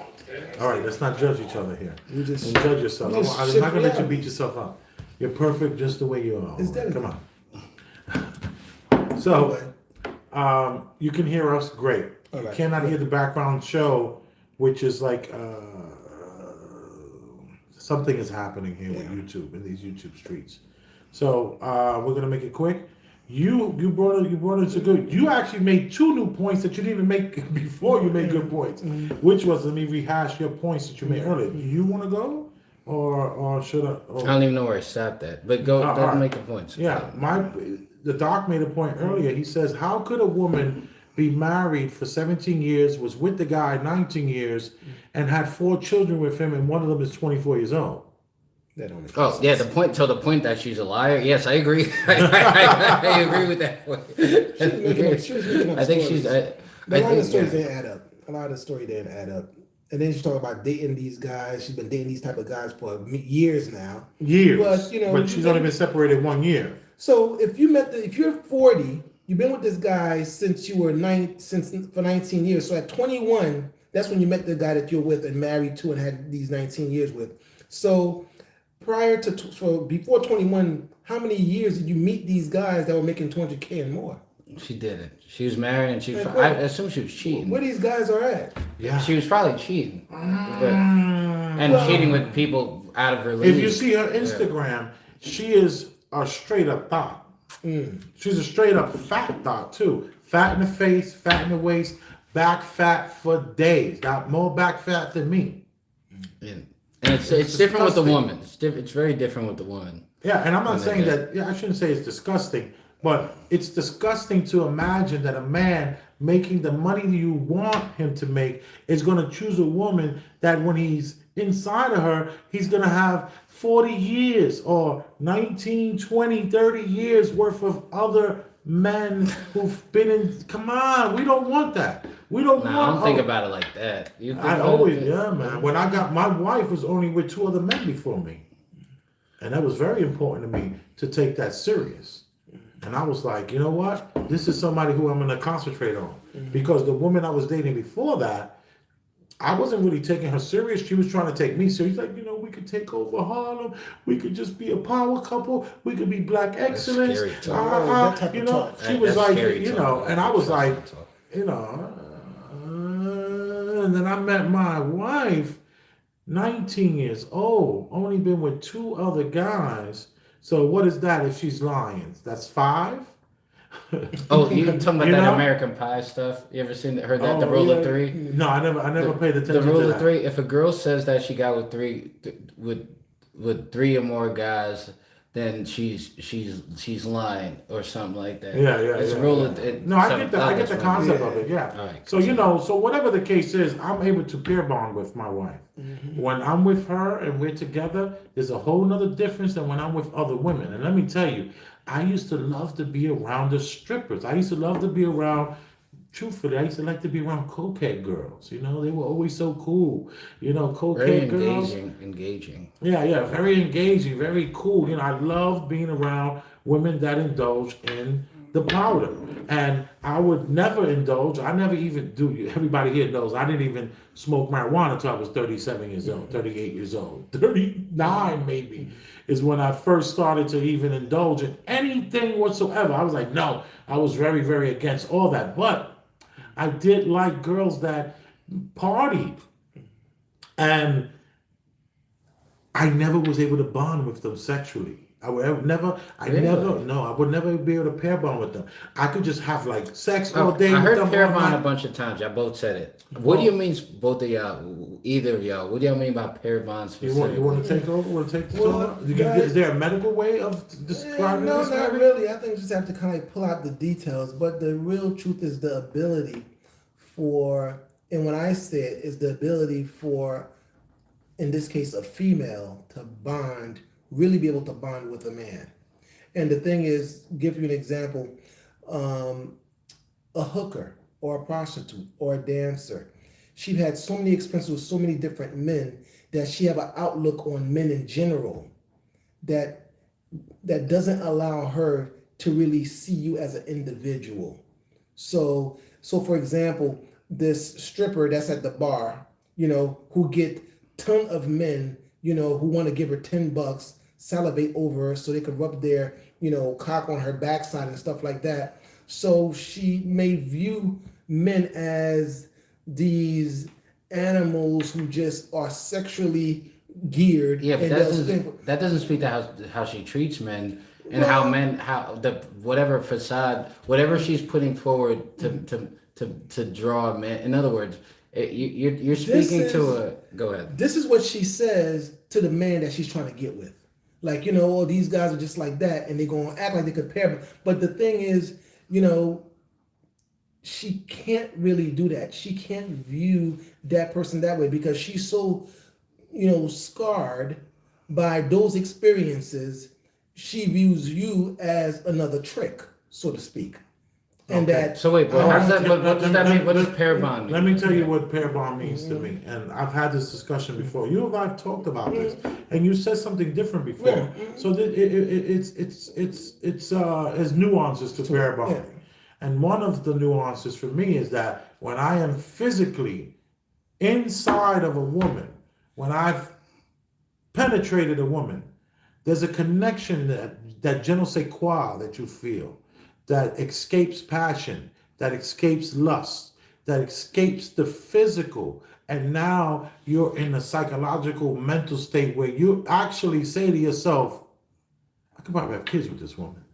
All right, let's not judge each other here. You just Don't judge yourself. No, I'm shit not gonna let you out. beat yourself up. You're perfect just the way you are. It's All right, dead. come on. So, you can hear us great. All You right. cannot hear the background show, which is like something is happening here with YouTube in these YouTube streets. So we're gonna make it quick. You brought us a good. You actually made 2 new points that you didn't even make before you made good points. Which was, let me rehash your points that you made earlier. Do you want to go, or should I? I don't even know where I stopped at, but go. all Don't right. make the points. Yeah, the doc made a point earlier. He says, how could a woman be married for 17 years, was with the guy 19 years, and had 4 children with him, and one of them is 24 years old? That don't make Oh sense. yeah, the point that she's a liar. Yes, I agree. I agree with that point. She was making up I think stories. she's. A lot of the stories yeah. didn't add up. A lot of the story didn't add up. And then she's talking about dating these guys. She's been dating these type of guys for years now. Years. But, But she's only been separated 1 year. So if you're 40, you've been with this guy since you were for 19 years. So at 21, that's when you met the guy that you're with and married to and had these 19 years with. So before 21, how many years did you meet these guys that were making $200K and more? She didn't. She was married and she. Like, I assume she was cheating. Where these guys are at? Yeah. She was probably cheating, and cheating with people out of her league. If you see her Instagram, she is a straight up thought. She's a straight up fat thought too. Fat in the face, fat in the waist, back fat for days. Got more back fat than me. And it's different with the woman. It's very different with the woman. Yeah, and I'm not saying that. Yeah, I shouldn't say it's disgusting, but it's disgusting to imagine that a man making the money you want him to make is going to choose a woman that when he's inside of her, he's going to have 40 years or 19, 20, 30 years worth of other men who've been in. Come on, we don't want that. We don't want. I don't think about it like that. I always, yeah, man. When I got my wife was only with 2 other men before me. And that was very important to me to take that serious. And I was like, you know what? This is somebody who I'm going to concentrate on. Because the woman I was dating before that, I wasn't really taking her serious. She was trying to take me serious. Like, you know, we could take over Harlem. We could just be a power couple. We could be black excellence. That type you of know, talk. she was like, you know, and I was like, you know, and then I met my wife. 19 years old, only been with 2 other guys. So what is that if she's lying? That's 5? Oh, you talking about You that know? American Pie stuff? You ever heard that? The rule of 3? No, I never paid attention The rule to of that. 3. If a girl says that she got with 3 or more guys, then she's lying or something like that. Yeah. It's yeah, rule yeah. of No, I get the concept of it. Yeah. All right, So you know, so whatever the case is, I'm able to pair bond with my wife. When I'm with her and we're together, there's a whole nother difference than when I'm with other women. And let me tell you, I used to love to be around the strippers. I used to love to be around. Truthfully, I used to like to be around cokehead girls. You know, they were always so cool. You know, cokehead girls. Very engaging. Yeah, very engaging, very cool. You know, I love being around women that indulge in the powder. And I would never indulge. I never even do. Everybody here knows I didn't even smoke marijuana until I was 37 years old, 38 years old, 39 maybe is when I first started to even indulge in anything whatsoever. I was like, no, I was very, very against all that. But I did like girls that partied. And I never was able to bond with them sexually. I would never be able to pair bond with them. I could just have like sex all day. I heard with them pair all bond night. a bunch of times. Y'all both said it. What do you mean, both of y'all, either of y'all? What do y'all mean by pair bond specifically? You want to take over? Want to take this Well, over? guys- Is there a medical way of describing No, this? not really. I think you just have to kind of pull out the details. But the real truth is the ability for, and when I say it, is the ability for, in this case, a female to bond, really be able to bond with a man. And the thing is, give you an example, a hooker or a prostitute or a dancer. She had so many experiences with so many different men that she have an outlook on men in general that doesn't allow her to really see you as an individual. So for example, this stripper that's at the bar, you know, who get ton of men, you know, who want to give her $10, salivate over her so they could rub their, you know, cock on her backside and stuff like that. So she may view men as these animals who just are sexually geared. Yeah, but and that doesn't speak to how she treats men and how whatever facade, whatever she's putting forward to draw men. In other words, you're speaking go ahead. This is what she says to the man that she's trying to get with. Like, you know, oh, these guys are just like that, and they're going to act like they could pair. But the thing is, you know, she can't really do that. She can't view that person that way because she's so, you know, scarred by those experiences. She views you as another trick, so to speak. And Okay. that. So wait, but what does that mean? What does pair bond mean? Let me tell you what pair bond means to me, and I've had this discussion before. You and I've talked about this, and you said something different before. So it's has nuances to pair bond, and one of the nuances for me is that when I am physically inside of a woman, when I've penetrated a woman, there's a connection that je ne sais quoi that you feel. That escapes passion, that escapes lust, that escapes the physical. And now you're in a psychological mental state where you actually say to yourself, I could probably have kids with this woman.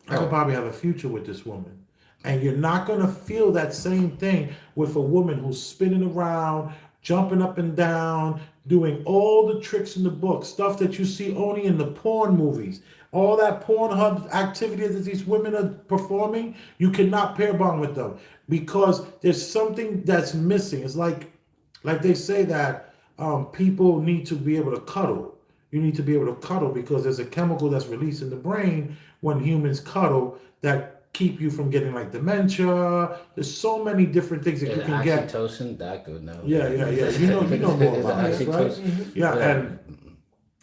I could probably have a future with this woman. And you're not going to feel that same thing with a woman who's spinning around, jumping up and down, doing all the tricks in the book, stuff that you see only in the porn movies. All that Pornhub activity that these women are performing, you cannot pair bond with them because there's something that's missing. It's like they say that people need to be able to cuddle. You need to be able to cuddle because there's a chemical that's released in the brain when humans cuddle that keep you from getting like dementia. There's so many different things that you can get. Oxytocin, doctor, no. Yeah. You know more Is it about it, right? oxytocin? Yeah,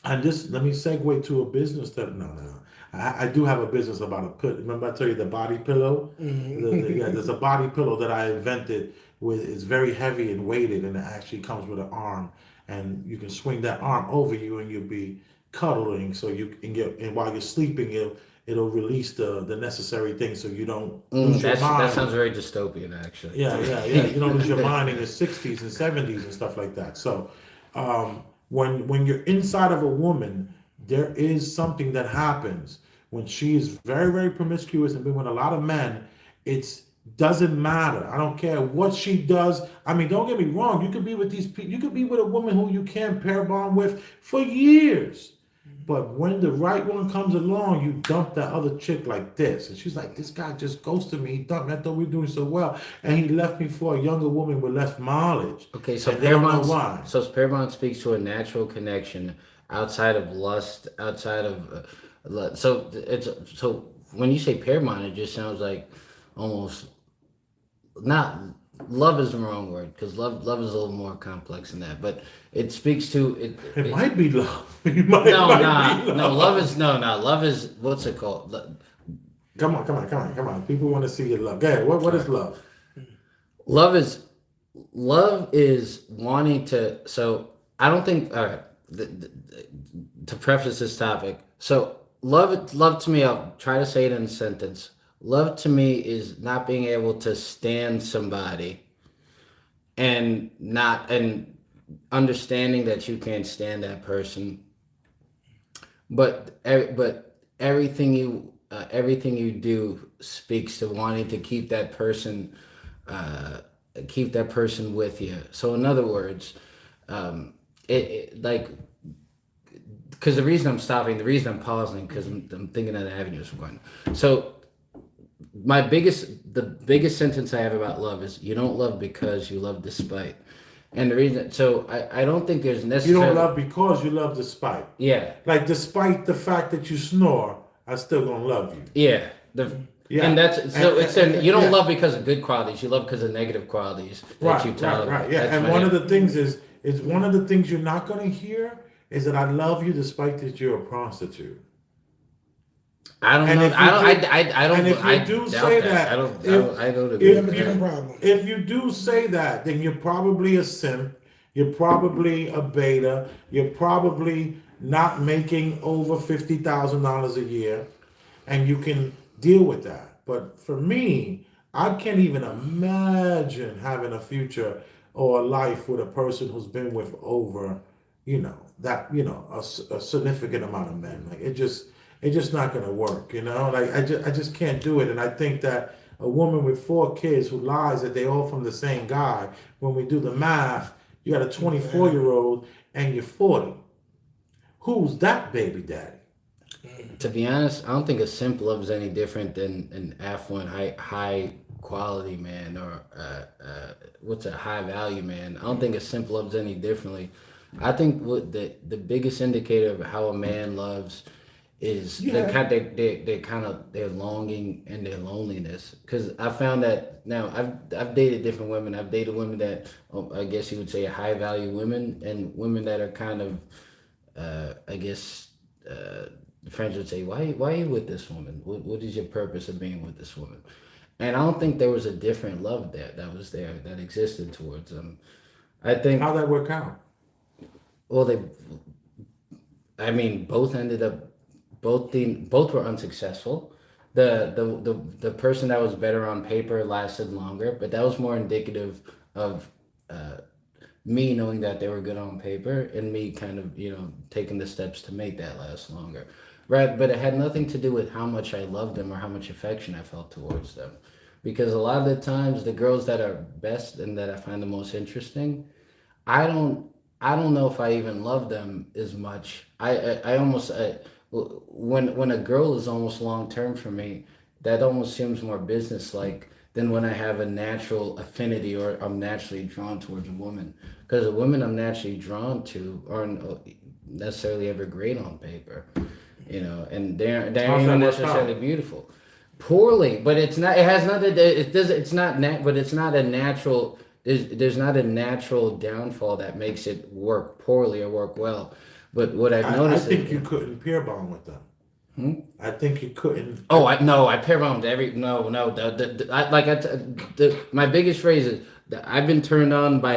and just let me segue to a business that no. I do have a business about a pillow. Remember I told you the body pillow? Yeah, there's a body pillow that I invented with it's very heavy and weighted and it actually comes with an arm and you can swing that arm over you and you'll be cuddling so you can get and while you're sleeping it'll release the necessary things so you don't lose your mind. That sounds very dystopian, actually. Yeah. You don't lose your mind in your 60s and 70s and stuff like that. So when you're inside of a woman, there is something that happens when she is very, very promiscuous and been with a lot of men. It doesn't matter. I don't care what she does. I mean, don't get me wrong. You could be with these people. You could be with a woman who you can't pair bond with for years. But when the right one comes along, you dump that other chick like this. And she's like, this guy just ghosted me. He dumped me. I thought we were doing so well. And he left me for a younger woman with less mileage. Okay, so and they don't know why. So pair bond speaks to a natural connection outside of lust, outside of so when you say pair bond, it just sounds like almost not love is the wrong word because love is a little more complex than that, but it speaks to it. It might be love. Love is what's it called? Come on. People want to see your love. Go ahead. What is love? Love is wanting to. So I don't think. All right. To preface this topic, so love to me. I'll try to say it in a sentence. Love to me is not being able to stand somebody, and understanding that you can't stand that person, but everything you do speaks to wanting to keep that person with you. So in other words, because the reason I'm stopping, the reason I'm pausing, because I'm thinking of the avenues I'm going. So the biggest sentence I have about love is you don't love because you love despite. And the reason, so I don't think there's necessarily... You don't love because you love despite. Yeah. Like despite the fact that you snore, I still gonna love you. Yeah. And that's so. You don't love because of good qualities. You love because of negative qualities that you tolerate. Right. Yeah. And one of the things is one of the things you're not gonna hear is that I love you despite that you're a prostitute. I don't know. I don't. And if you do say that, I don't agree. If you do say that, then you're probably a simp. You're probably a beta. You're probably not making over $50,000 a year, and you can deal with that. But for me, I can't even imagine having a future or a life with a person who's been with over, a significant amount of men. Like it's just not gonna work, Like I just can't do it. And I think that a woman with 4 kids who lies that they all from the same guy, when we do the math, you got a 24-year-old and you're 40. Who's that baby daddy? To be honest, I don't think a simp loves any different than an affluent, high quality man or what's a high value man. I don't think a simp loves any differently. I think what the biggest indicator of how a man loves is their longing and their loneliness. Because I found that now I've dated different women. I've dated women that I guess you would say high value women, and women that are kind of friends would say, why are you with this woman? What is your purpose of being with this woman? And I don't think there was a different love that existed towards them. I think how'd that work out? Well, both ended up. Both were unsuccessful. The person that was better on paper lasted longer, but that was more indicative of me knowing that they were good on paper and me kind of taking the steps to make that last longer. Right, but it had nothing to do with how much I loved them or how much affection I felt towards them, because a lot of the times the girls that are best and that I find the most interesting, I don't know if I even love them as much. I almost when a girl is almost long term for me, that almost seems more business like than when I have a natural affinity or I'm naturally drawn towards a woman. Because the women I'm naturally drawn to aren't necessarily ever great on paper, and they're How's even that work necessarily out? beautiful. Poorly, but it's not. It has nothing. It does. It's not but it's not a natural. There's not a natural downfall that makes it work poorly or work well. But what I've I noticed think is, you couldn't pair bond with them. I think you couldn't. oh, I pair bound every no my biggest phrase is that I've been turned on by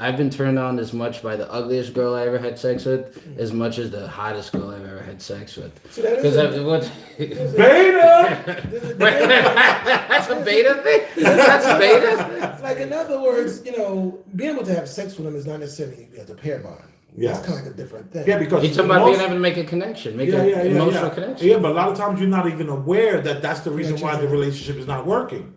I've been turned on as much by the ugliest girl I ever had sex with as much as the hottest girl I've ever had sex with. So that Because is what Beta. that's a beta thing. That's beta. like, in other words, being able to have sex with them is not necessarily you have to pair bond. Yes. It's kind of like a different thing. Yeah, because You're talking about most- being able to make a connection, make an emotional connection. Yeah, but a lot of times you're not even aware that that's the reason why the Connection. relationship is not working.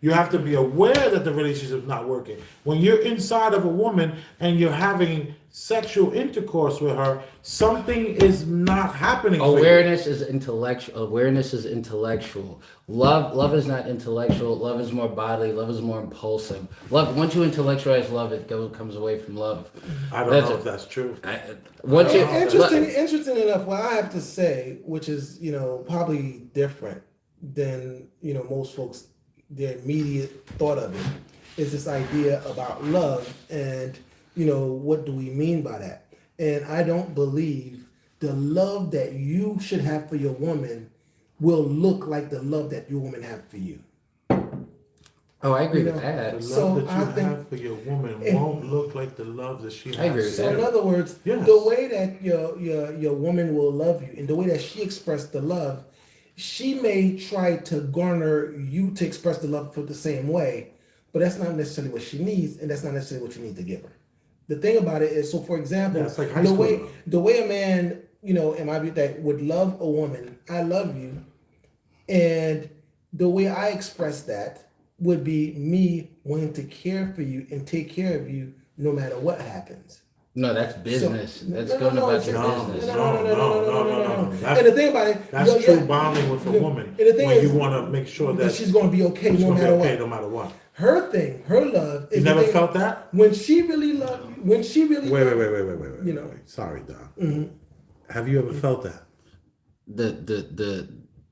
You have to be aware that the relationship is not working. When you're inside of a woman and you're having sexual intercourse with her, something is not happening. for you. Awareness is intellectual. Awareness is intellectual. Love is not intellectual. Love is more bodily. Love is more impulsive. Love. Once you intellectualize love, it comes away from love. I don't know if that's true. Once you Interesting enough, what I have to say, which is probably different than most folks, their immediate thought of it, is this idea about love and what do we mean by that? And I don't believe the love that you should have for your woman will look like the love that your woman have for you. Oh, I agree You with know, The that. love So that you I think- have for your woman won't look like the love that she has. I agree with So in that. other words, Yes. the way that your woman will love you and the way that she expressed the love, she may try to garner you to express the love for the same way, but that's not necessarily what she needs, and that's not necessarily what you need to give her. The thing about it is, so for example, Yeah, it's like high the school way love. the way a man, in my view, that would love a woman, I love you, and the way I express that would be me wanting to care for you and take care of you no matter what happens. No, that's business. That's no, going no, about no, your no, business. no. And the thing about it, That's true bonding with a woman. And the thing when is, you want to make sure that that she's going to be okay she's no gonna be matter okay what. no matter what. Her thing, her love is You the never thing- felt that? when she really loved you. When she really Wait. You know. Sorry, Don. Have you ever felt that?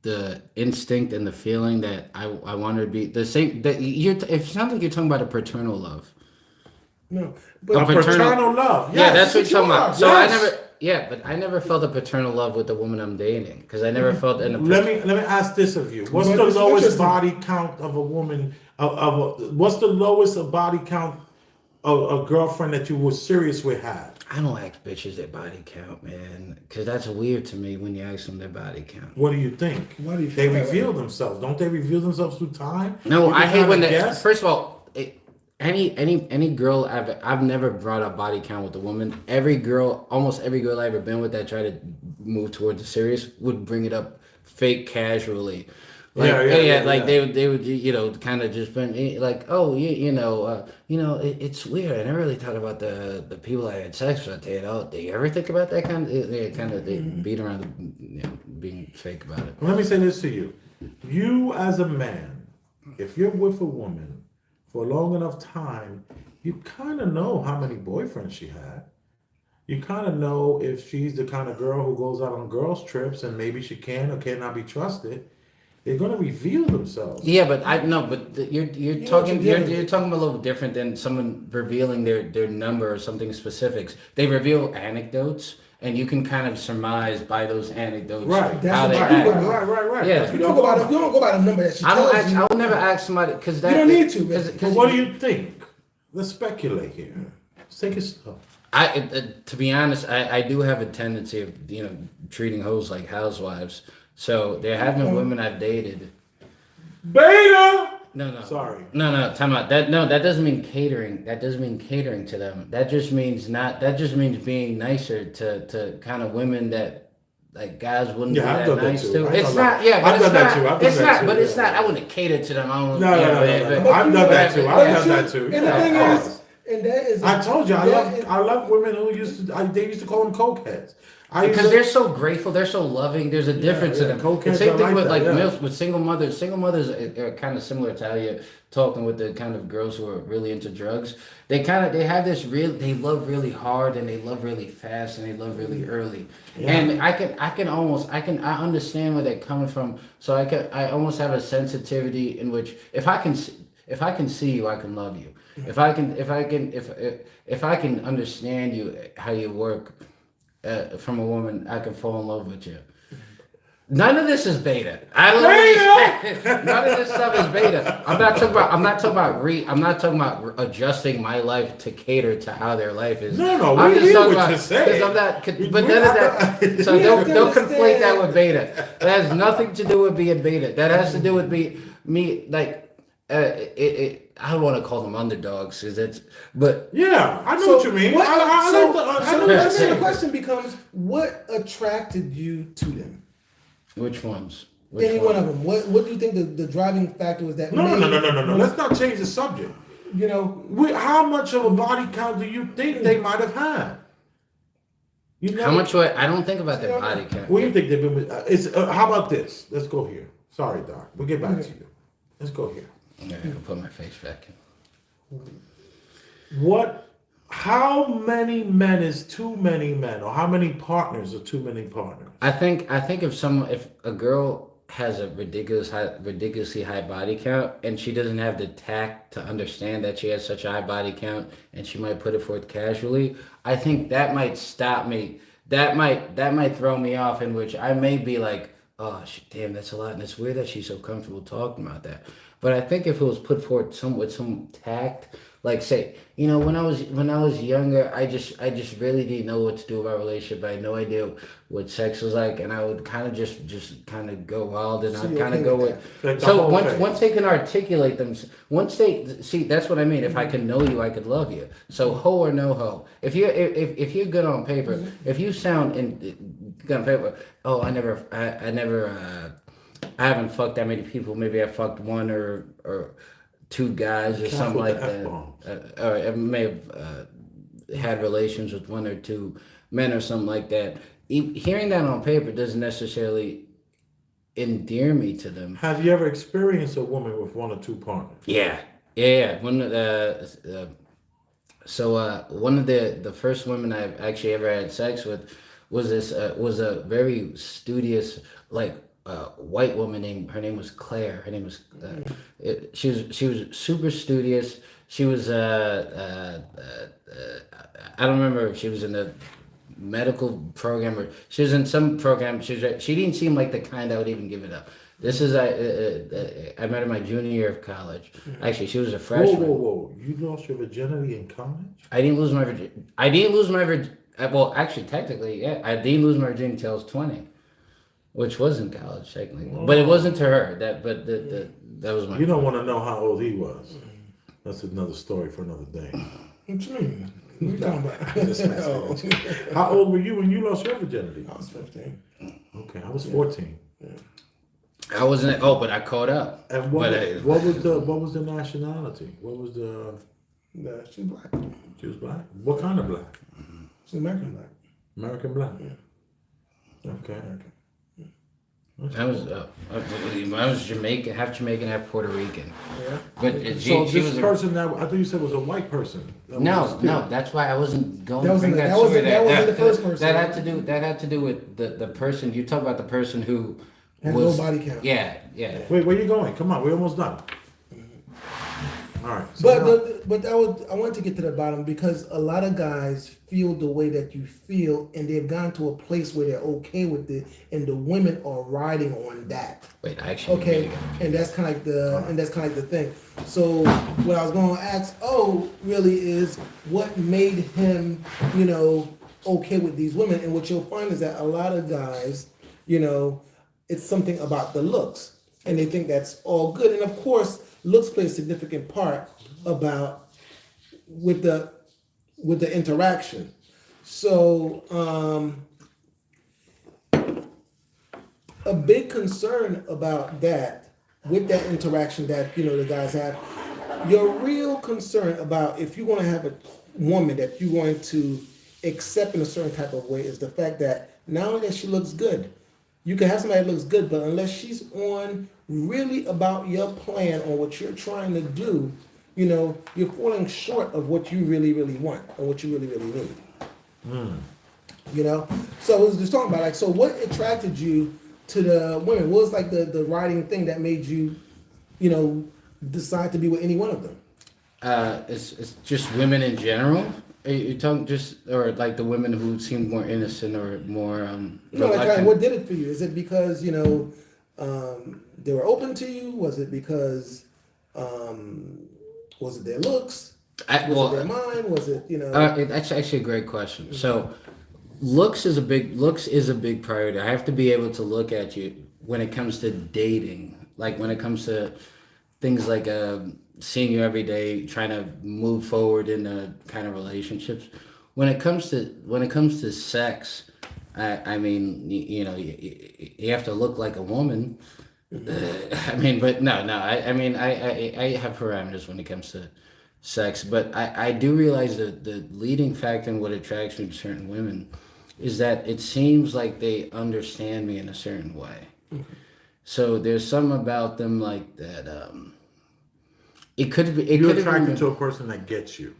The instinct and the feeling that I want her to be the same. That it sounds like you're talking about a paternal love. No, A but paternal love. Yeah, Yes, that's what you're talking about. So yes. but I never felt a paternal love with the woman I'm dating because I never felt an. Let me ask this of you. What's But the it's lowest interesting. body count of a woman? What's the lowest body count of a girlfriend that you were serious with had? I don't ask bitches their body count, man, because that's weird to me when you ask them their body count. What do you think? Why do you They feel that reveal way? themselves. Don't they reveal themselves through time? No, You I can hate kinda when guess. first of all, any girl I've never brought up body count with a woman. Almost every girl I've ever been with that tried to move towards the serious would bring it up fake casually. Like, Yeah. they would kind of just been like, oh, it's weird. I never really thought about the people I had sex with. Do you ever think about that kind of? They beat around, being fake about it. Let me say this to you. You as a man, if you're with a woman for a long enough time, you kind of know how many boyfriends she had. You kind of know if she's the kind of girl who goes out on girls' trips and maybe she can or cannot be trusted. They're going to reveal themselves. Yeah, but you're talking you're you're talking a little different than someone revealing their number or something specifics. They reveal anecdotes, and you can kind of surmise by those anecdotes Right. how That's they what act. I'm Right. Yeah. That's You what don't go by the number that she tells you. I will never ask somebody because that You don't need to, Cause, man. But what do you think? Let's speculate here. Let's take it slow. to be honest, I do have a tendency of treating hoes like housewives. So there have been women I've dated. Beta! No. Sorry. No, time out. That doesn't mean catering. That doesn't mean catering to them. That just means being nicer to kind of women that like guys wouldn't Yeah, be I've that done that nice too. to. I've It's done not, that. yeah, but I've it's done that not. too. I've done It's that not, too, but it's yeah. not. I wouldn't cater to them. I don't. No. I've done that too. I've done that too. And Yeah, the of thing course. is, and that is, I told you, that is- I love women who they used to call them cokeheads. Because they're so grateful, they're so loving. There's a difference in them. cokeheads The same are thing like with that, like yeah. MILFs, with single mothers. Single mothers are kind of similar to how you're talking with the kind of girls who are really into drugs. They have this they love really hard and they love really fast and they love really early. Yeah. And I understand where they're coming from. So I almost have a sensitivity in which if I can see you, I can love you. If I can understand you, how you work. From a woman, I can fall in love with you. None of this is beta. I don't none of this stuff is beta. I'm not talking about adjusting my life to cater to how their life is. No, I'm we just hear talking what about you're saying. I'm not. But none of that. So don't conflate that with beta. That has nothing to do with being beta. That has to do with me like. I don't want to call them underdogs, but yeah, I know what you mean. So the question becomes, what attracted you to them? which ones? Any one of them. What do you think the driving factor was that? No. Let's not change the subject. You know, How much of a body count do you think they might have had? You know, How much? I don't think about their body count. What do you think they've been with? How about this? Let's go here. Sorry, Doc. We'll get back to you. Let's go here. I'm gonna put my face back in. How many men is too many men, or how many partners are too many partners? I think if a girl has a ridiculously high body count and she doesn't have the tact to understand that she has such a high body count and she might put it forth casually, I think that might stop me. That might throw me off, in which I may be like, oh damn, that's a lot, and it's weird that she's so comfortable talking about that. But I think if it was put forth with some tact, like say, when I was younger, I just really didn't know what to do about relationship. I had no idea what sex was like, and I would kind of just kind of go wild, and I'd kind of go with. So once they can articulate them, once they see, that's what I mean. If I can know you, I could love you. So ho or no ho. If you're good on paper, if you sound good on paper, oh I haven't fucked that many people. Maybe I fucked one or two guys or something like that. Or I may have had relations with one or two men or something like that. Hearing that on paper doesn't necessarily endear me to them. Have you ever experienced a woman with one or two partners? Yeah. One of the first women I've actually ever had sex with was a very studious, like, white woman her name was Claire. Her name was she was super studious. She was I don't remember if she was in the medical program or she was in some program. She didn't seem like the kind that would even give it up. This is I met her my junior year of college. Actually, she was a freshman. Whoa! You lost your virginity in college? I didn't lose my virginity. Well, actually, technically, yeah, I didn't lose my virginity until I was 20. Which was in college, technically, but it wasn't to her. That was my. You don't want to know how old he was. That's another story for another day. What you mean? What are you talking about? How old were you when you lost your virginity? I was 15. Okay, I was 14. Yeah. I wasn't. Oh, but I caught up. And what was the nationality? What was the? She was black. She was black. What kind of black? She's American black. American black. Yeah. Okay. American. I was Jamaican, half Jamaican, half Puerto Rican. Yeah. But So this person that I thought you said was a white person. No. That's why I wasn't going That to bring that wasn't the first person. That had to do with the person. You talk about the person who Has was no body count. Yeah. Wait, where you going? Come on, we're almost done. All right. So But I want to get to the bottom, because a lot of guys feel the way that you feel, and they've gone to a place where they're okay with it, and the women are riding on that. Wait, I actually Okay, and that's kind of like the thing. So what I was going to ask, really is what made him, okay with these women, and what you'll find is that a lot of guys, it's something about the looks, and they think that's all good, and of course, looks play a significant part with the interaction. So a big concern about that, with that interaction that, the guys have, your real concern about if you're going to have a woman that you're going to accept in a certain type of way is the fact that not only that she looks good, you can have somebody that looks good, but unless she's on really about your plan on what you're trying to do, you're falling short of what you really, really want and what you really, really need. So I was just talking about, like, so what attracted you to the women? What was like the writing thing that made you, decide to be with any one of them? It's just women in general. You talking just, or like the women who seem more innocent or more What did it for you? Is it because they were open to you? Was it because was it their looks? Was it their mind? Was it That's actually a great question. Mm-hmm. So, looks is a big priority. I have to be able to look at you when it comes to dating, like when it comes to things like seeing you every day, trying to move forward in kind of relationships. When it comes to sex, I mean, you have to look like a woman. But no. I have parameters when it comes to sex, but I do realize that the leading factor in what attracts me to certain women is that it seems like they understand me in a certain way. Mm-hmm. So there's something about them like that. It could be. You're attracted to a person that gets you.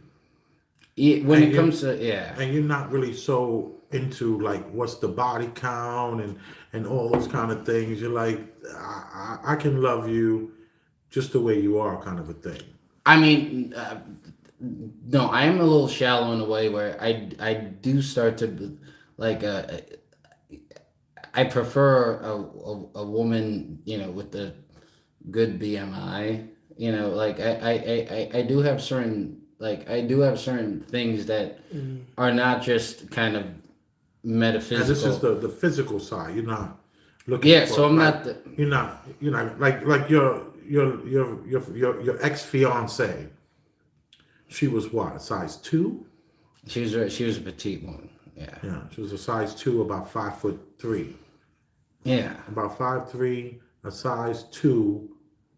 When it comes to, yeah. And you're not really so into like what's the body count and all those kind of things. You're like, I can love you just the way you are, kind of a thing. I mean, no, I am a little shallow in a way where I do start to like. I prefer a woman, with the good BMI. Like I do have certain things that are not just kind of metaphysical. And this is the physical side. You're not looking. Yeah, for, so I'm like, not. You're not like your ex fiance. She was what, size 2? She was a petite woman. Yeah. Yeah, she was a size 2, about 5'3". Yeah. About 5'3", a size 2.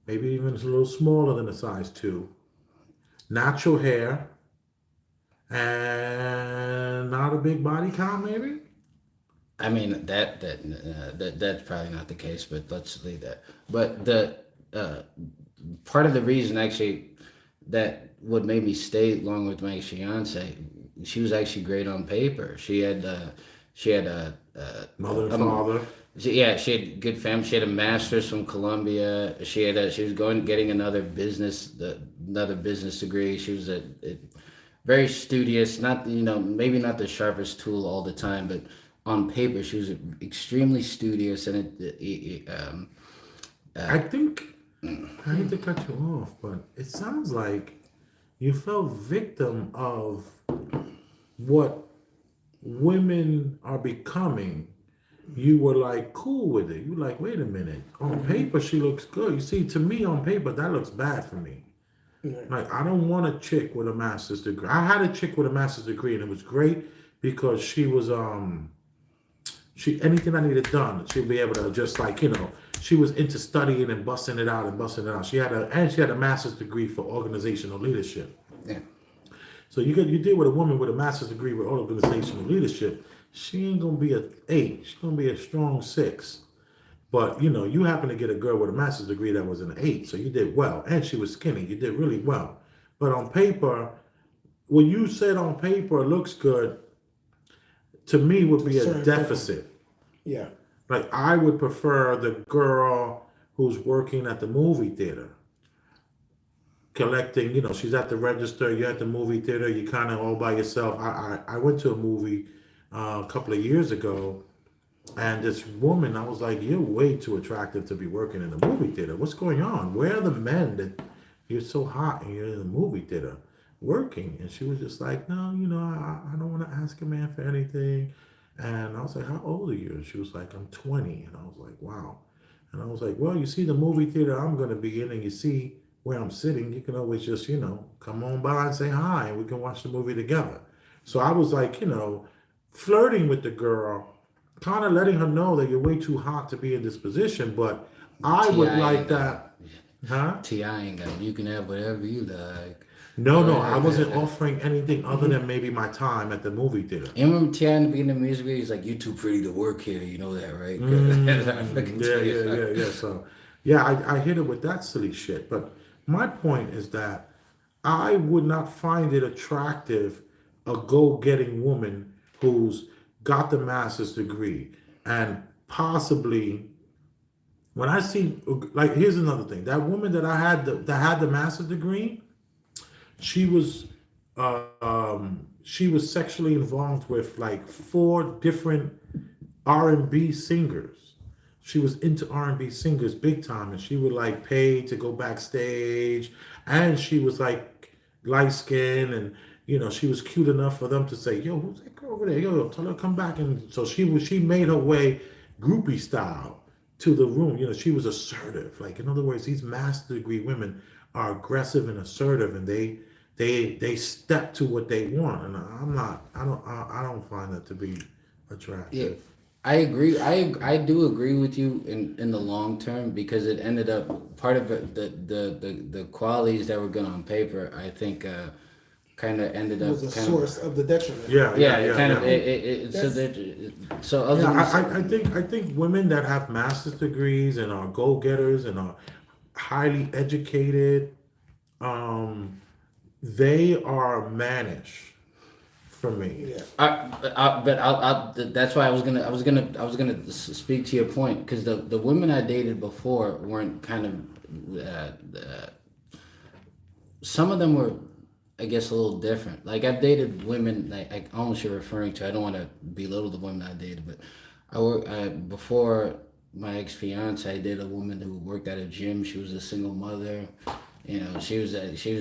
Maybe even a little smaller than a size 2. Natural hair. And not a big body count, maybe? I mean, that's probably not the case, but let's leave that. But the part of the reason, actually, that what made me stay long with my fiance, she was actually great on paper. She had a mother and father. She had good family. She had a master's from Columbia. She was getting another business degree. She was a very studious. Not maybe not the sharpest tool all the time, but on paper she was extremely studious. And I think I hate to cut you off, but it sounds like you fell victim of what women are becoming. You were like cool with it. You were like, wait a minute. On paper, she looks good. You see, to me, on paper, that looks bad for me. Like, I don't want a chick with a master's degree. I had a chick with a master's degree, and it was great because she was anything I needed done, she'd be able to just like, she was into studying and busting it out. She had a master's degree for organizational leadership. Yeah. So you deal with a woman with a master's degree with organizational leadership. She ain't gonna be an 8. She's gonna be a strong 6. But you happen to get a girl with a master's degree that was an 8, so you did well. And she was skinny. You did really well. But on paper, what you said on paper looks good, to me would be a deficit. Yeah. Like, I would prefer the girl who's working at the movie theater, collecting, she's at the register, you're at the movie theater, you're kind of all by yourself. I went to a movie a couple of years ago, and this woman, I was like, you're way too attractive to be working in the movie theater. What's going on? Where are the men that you're so hot and you're in the movie theater working? And she was just like, no, I don't want to ask a man for anything. And I was like, how old are you? And she was like, I'm 20. And I was like, wow. And I was like, well, you see the movie theater I'm going to be in, and you see where I'm sitting, you can always just, come on by and say hi, and we can watch the movie together. So I was like, flirting with the girl kind of letting her know that you're way too hot to be in this position. But I would T.I. like ain't that, huh? T.I. ain't got. You can have whatever you like. No, I wasn't offering anything other than maybe my time at the movie theater. You remember T.I. in the beginning of the music video? He's like, "You too pretty to work here." You know that, right? Yeah. So, yeah, I hit it with that silly shit. But my point is that I would not find it attractive a go-getting woman who's got the master's degree and possibly. When I see, like, here's another thing. That woman that I had that had the master's degree, she was sexually involved with like 4 different R&B singers. She was into R&B singers big time, and she would like pay to go backstage, and she was like light skinned, and she was cute enough for them to say, "Yo, who's that girl over there? Yo, tell her to come back." And so she made her way groupie style to the room. She was assertive. Like, in other words, these master degree women are aggressive and assertive, and they step to what they want. And I don't find that to be attractive. Yeah, I agree. I do agree with you in the long term, because it ended up part of it, the qualities that were good on paper, I think kind of ended It up was a source of the detriment. So other I think women that have master's degrees and are go-getters and are highly educated, they are mannish for me. but that's why I was gonna speak to your point, because the women I dated before weren't kind of some of them were, I guess, a little different. Like, I've dated women, like almost you're referring to. I don't want to belittle the women I dated, but before my ex-fiance, I dated a woman who worked at a gym. She was a single mother. She was she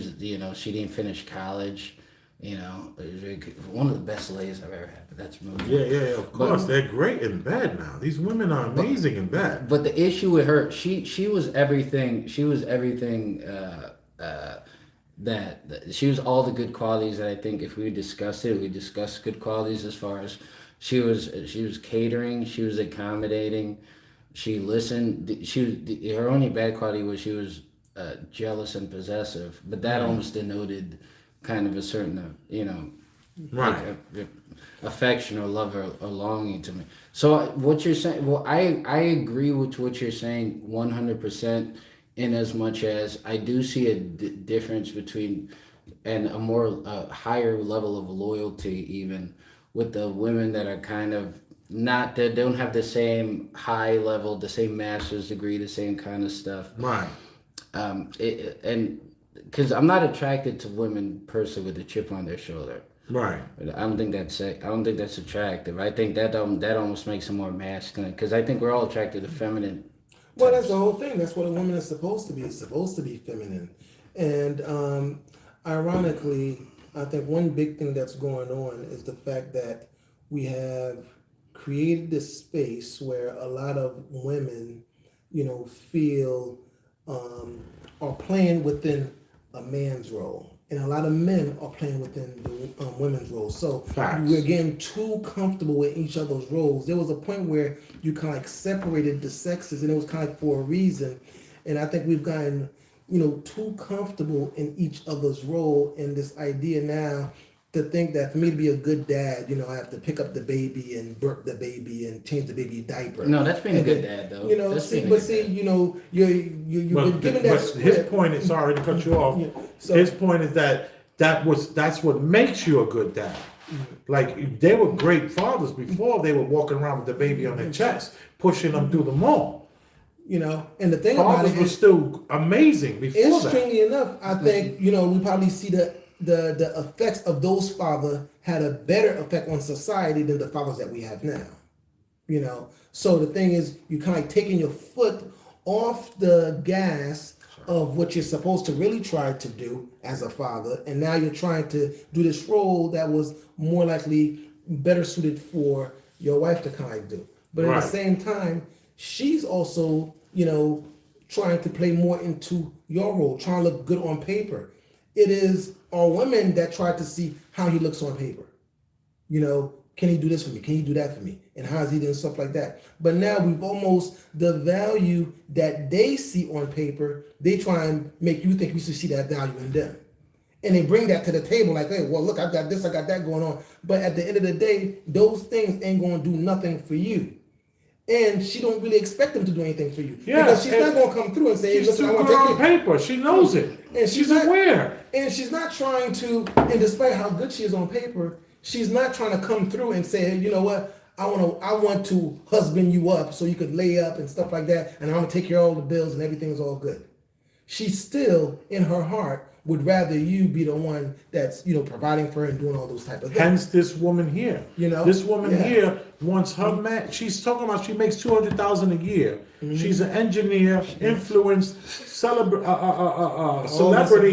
didn't finish college. One of the best ladies I've ever had. But that's moving. Yeah. Of course, they're great in bed now. These women are amazing in bed. But the issue with her, she was everything. She was everything. That she was all the good qualities that I think if we discussed good qualities, as far as she was catering, she was accommodating, she listened. Her only bad quality was she was jealous and possessive, but that almost denoted kind of a certain right, like affection or love or longing to me. So what you're saying, well, I agree with what you're saying 100%. In as much as I do see a difference between and a more higher level of loyalty, even with the women that are kind of not, that don't have the same high level, the same master's degree, the same kind of stuff. right. And because I'm not attracted to women personally with a chip on their shoulder. Right. I don't think that's attractive. I think that almost makes them more masculine, because I think we're all attracted to feminine. Well, that's the whole thing. That's what a woman is supposed to be. It's supposed to be feminine. And ironically, I think one big thing that's going on is the fact that we have created this space where a lot of women, feel are playing within a man's role. And a lot of men are playing within the women's roles. So Facts. We're getting too comfortable with each other's roles. There was a point where you kind of like separated the sexes, and it was kind of like for a reason. And I think we've gotten, too comfortable in each other's role. And this idea now to think that for me to be a good dad, I have to pick up the baby and burp the baby and change the baby diaper. No, that's being a good dad, though. You're given that script. His point is, sorry to cut you off. His point is that's what makes you a good dad. Mm-hmm. Like, they were great fathers before they were walking around with the baby on their chest, pushing them through the mall. And the thing fathers about it were still amazing before that. Strangely enough, I think, we probably see the effects of those fathers had a better effect on society than the fathers that we have now. So the thing is, you kind of like taking your foot off the gas of what you're supposed to really try to do as a father, and now you're trying to do this role that was more likely better suited for your wife to kind of do. But at the same time, she's also, trying to play more into your role, trying to look good on paper. It is our women that try to see how he looks on paper. can he do this for me? Can he do that for me? And how's he doing stuff like that? But now we've almost, the value that they see on paper, they try and make you think you should see that value in them. And they bring that to the table like, hey, well, look, I got this, I got that going on. But at the end of the day, those things ain't going to do nothing for you. And she don't really expect them to do anything for you. Yeah, because she's not going to come through and say, hey, she's listen, I too want good to on take care. paper. She knows it. And she's not, aware. And she's not trying to, and despite how good she is on paper, she's not trying to come through and say, hey, you know what? I want to husband you up so you could lay up and stuff like that, and I'm gonna take care of all the bills and everything's all good. She still, in her heart, would rather you be the one that's, you know, providing for her and doing all those type of things. Hence this woman here. You know? This woman Yeah. here wants her man. She's talking about she makes $200,000 a year. She's an engineer, influenced, celebrity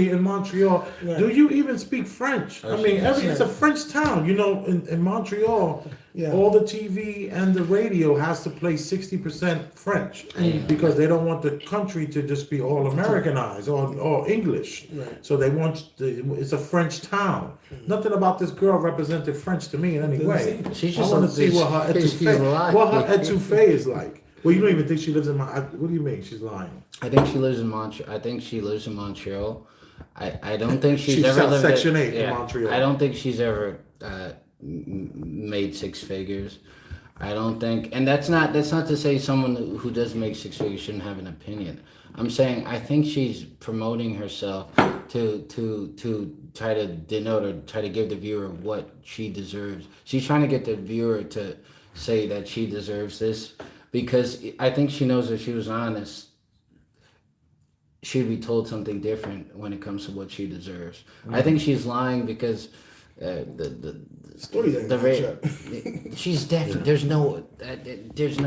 in Montreal. Right. Do you even speak French? I mean, it's a French town. You know, in Montreal, Yeah. all the TV and the radio has to play 60% French because they don't want the country to just be all Americanized or English. Right. So they want it's a French town. Nothing about this girl represented French to me in any way. She's I just want a to see what her bitch. She's lying. etouffee is like. Well, you don't even think she lives in what do you mean she's lying? I think she lives in Montreal. I think she lives in Montreal. I don't think she's She's ever South lived Section 8 in yeah, Montreal. I don't think she's ever made six figures. I don't think, and that's not to say someone who does make six figures shouldn't have an opinion. I'm saying I think she's promoting herself to try to denote or try to give the viewer what she deserves. She's trying to get the viewer to say that she deserves this because I think she knows if she was honest, she'd be told something different when it comes to what she deserves. Mm-hmm. I think she's lying because the story she's definitely there's no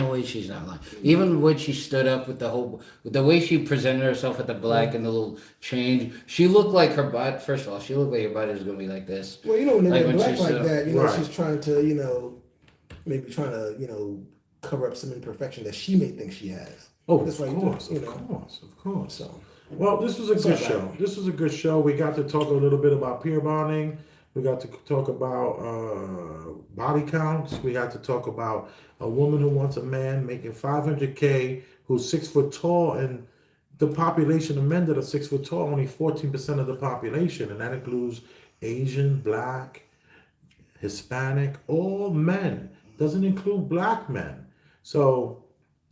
way she's not lying. Even when she stood up with the way she presented herself with the black and the little change, she looked like her butt. First of all, she looked like her butt was gonna be like this. Well, you know, when they're when black like that, you know, right. she's trying to, you know, maybe trying to, you know, cover up some imperfection that she may think she has. Oh, That's of why course, you do, of course. So, well, this was a good show. This was a good show. We got to talk a little bit about peer bonding. We got to talk about body counts. We got to talk about a woman who wants a man making $500K who's 6 foot tall, and the population of men that are 6 foot tall only 14% of the population, and that includes Asian, Black, Hispanic, all men. Doesn't include Black men. So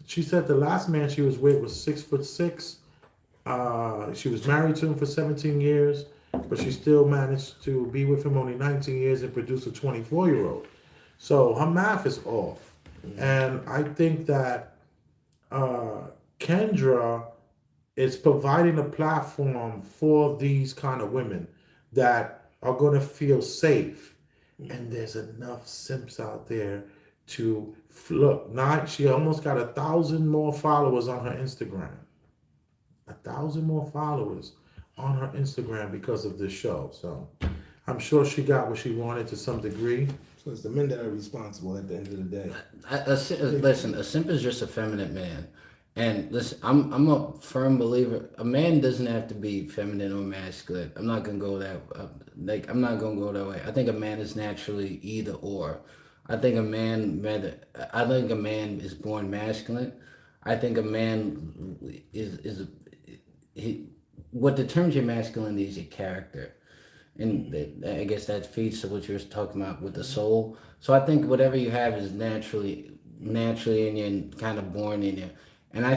she said the last man she was with was 6'6". She was married to him for 17 years. But she still managed to be with him only 19 years and produce a 24-year-old. So her math is off. And I think that Kendra is providing a platform for these kind of women that are going to feel safe. And there's enough simps out there to look. Now she almost got 1,000 more followers on her Instagram. 1,000 more followers on her Instagram because of this show. So I'm sure she got what she wanted to some degree. So it's the men that are responsible at the end of the day. Listen, a simp is just a feminine man. And listen, I'm a firm believer. A man doesn't have to be feminine or masculine. I'm not gonna go that I'm not gonna go that way. I think a man is naturally either or. I think a man is born masculine. I think a man what determines your masculinity is your character. And I guess that feeds to what you were talking about with the soul. So I think whatever you have is naturally in you and kind of born in you. And I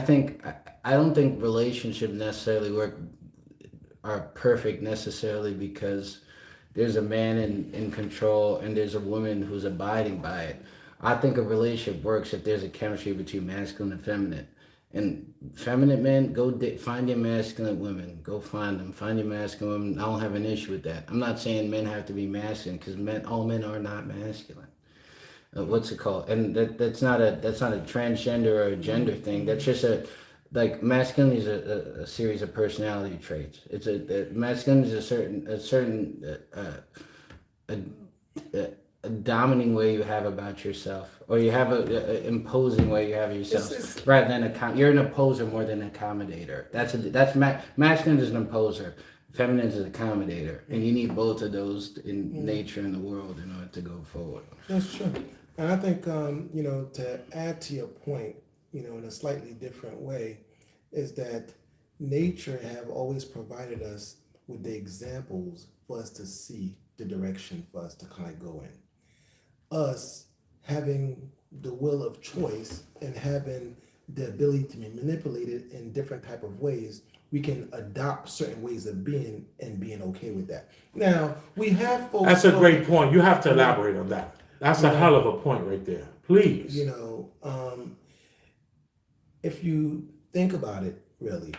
don't think relationships necessarily are perfect necessarily because there's a man in control and there's a woman who's abiding by it. I think a relationship works if there's a chemistry between masculine and feminine. And feminine men, go find your masculine women. Go find them. Find your masculine women. I don't have an issue with that. I'm not saying men have to be masculine because all men are not masculine. What's it called? And that's not a transgender or a gender thing. That's just masculinity is a series of personality traits. Masculinity is a certain a dominating way you have about yourself, or you have a imposing way you have of yourself, rather than you're an opposer more than an accommodator. Masculine is an opposer. feminine is an accommodator, and you need both of those in nature and the world in order to go forward. That's true. And I think, to add to your point, in a slightly different way, is that nature have always provided us with the examples for us to see the direction for us to kind of go in. Us having the will of choice and having the ability to be manipulated in different type of ways, we can adopt certain ways of being and being okay with that. Now, we have folks... That's a great point. You have to elaborate on that. That's a hell of a point right there. Please. If you think about it, really,